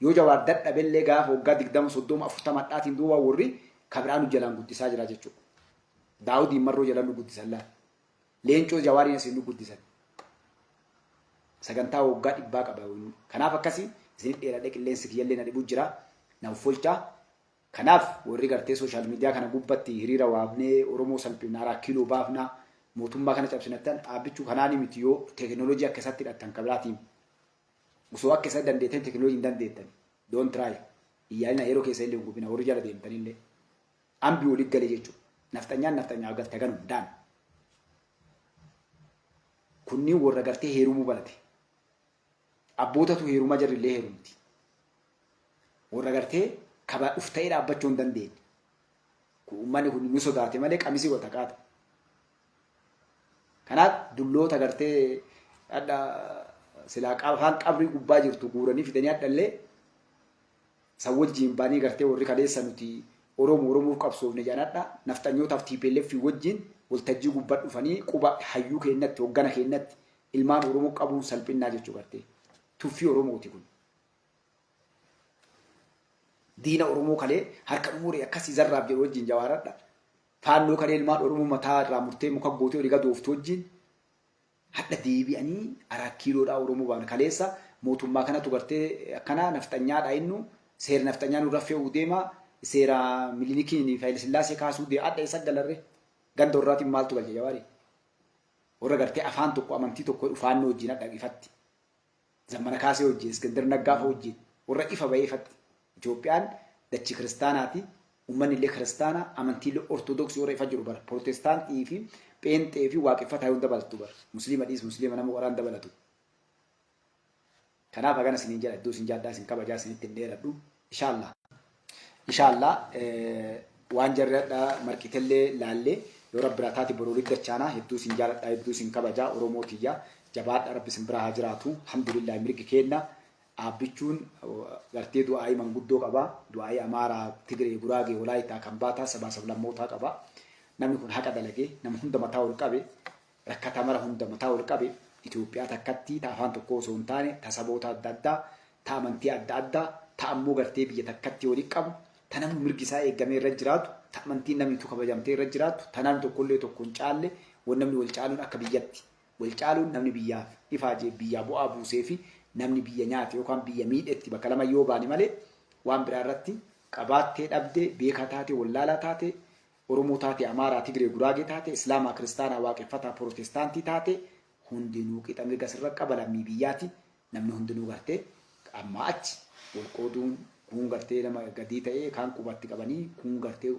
yoo Jawaar dadhabellee gaafa waggaa 20 30 40 dhaatiin duuba warri kabiraan jalaan guddisaa jira jechuudha. Daawudii marroo jalaan nu guddisan laa. Leencoo Jawaariin isin nu guddisan. Sagantaa waggaa 100 qaba. Kanaaf akkasii isin dheeradhee qilleensi kiyyallee na dhibu jira. Na uffolchaa. Kanaaf warri gartee sooshaal miidiyaa kana gubbatti hiriira waamnee Oromoo salphinaa kiiloo baafnaa mootummaa kana cabsinattan aabbichuu kanaan miti yoo teekinooloojii akka isatti hidhattan kabiraatiin osoo akka isa dandeettan teekinooloojii hin dandeettan doon tiraay iyyaalina yeroo keessa illee gubina warri jala deemtan illee ambii walii galee jechuudha naftanyaa galte ganu daan kunniin warra gartee heerumuu balate abbootatu heerumaa jarri illee heerumti warra gartee kaba ufta'ee dhaabbachuu hin dandeenye. Uummanni kun nu sodaate malee qamisii wata qaata. Kanaaf dulloota gartee adda silaa afaan qabrii gubbaa jirtu guuranii fidanii addallee san wajjin baanii gartee warri kaleessa nuti Oromoof qabsoofne jedhanadha. Nafxanyootaaf TPLF wajjin waltajjii gubbaa dhufanii quba hayyuu keenyatti hoggana keenyatti ilmaan Oromoo qabuun salphinnaa jechuu gartee. Tuffii Oromooti kun. Diina Oromoo kalee harka umurii akkasii zarraaf jedhu wajjin Jawaaradha. Faannoo kalee ilmaan Oromoo mataa irraa murtee muka gootee olii gadooftu wajjin hadha deebi'anii araa kiiloodhaa Oromoo baan kaleessa mootummaa kanatu gartee akkana nafxanyaadha innu seera nafxanyaa nurra fe'uu deema seera Minilikiin Haayile Sillaasee kaasuu deema adda isa galarree ganda warraatiin maaltu galche Jawaari. Warra gartee afaan tokko amantii tokko faannoo wajjin hadha ifatti. Zammana kaasee wajjin Iskandar Naggaafa wajjin warra ifa bahee ifatti. Itoophiyaan dachii kiristaanaati. Uummanni illee kiristaana amantii illee ortodoksii warra ifa jiru bara. Protestaantii fi pheenxee fi waaqeffataa hunda dabalatu bara. Musliima dhiis musliima nama waraan dabalatu. Kanaaf hagana isiniin jedha iddoo isin jaaddaa isin kabajaa isinitti hin dheeradhu. Inshaallah waan jarradhaa marqitellee laallee yoo rabbi biraa taate boroo liggachaanaa hedduu isin jaaladhaa hedduu isin kabajaa Oromootiyyaa jabaadhaa rabbi isin biraa haa jiraatu. Alhamdulillah mirgi kenna. Aabbichuun gartee du'aa'ii manguddoo qaba. Du'aa'ii Amaaraa, Tigree, Guraagee, Walaayitaa, Kambaataa, sabaa sablammootaa qaba. Namni kun haqa dalagee nama hunda mataa ol qabe rakkataa mara hunda mataa ol qabe Itoophiyaa takkatti ta afaan tokko osoo hin taane ta saboota adda addaa ta amantii adda addaa ta ammoo gartee biyya takkatti walii qabu ta namni mirgi isaa eegamee irra jiraatu ta amantiin namni kabajamtee irra jiraatu ta namni tokkollee tokko hin caalle waan namni wal caaluun akka biyyatti wal caaluun namni biyyaaf ifaajee biyyaa bu'aa buusee fi namni biyya nyaate yookaan biyya miidhetti bakka lama yoo baane malee waan biraa irratti qabaattee dhabdee beekaa taate wallaalaa taate Oromoo taate Amaaraa Tigree Guraagee taate Islaamaa Kiristaanaa Waaqeffataa Protestaantii taate hundinuu qixa mirga sirra qaba lammii biyyaati namni hundinuu gartee amma achi wal qooduun kun gartee nama gadii ta'ee kaan qubatti qabanii kun gartee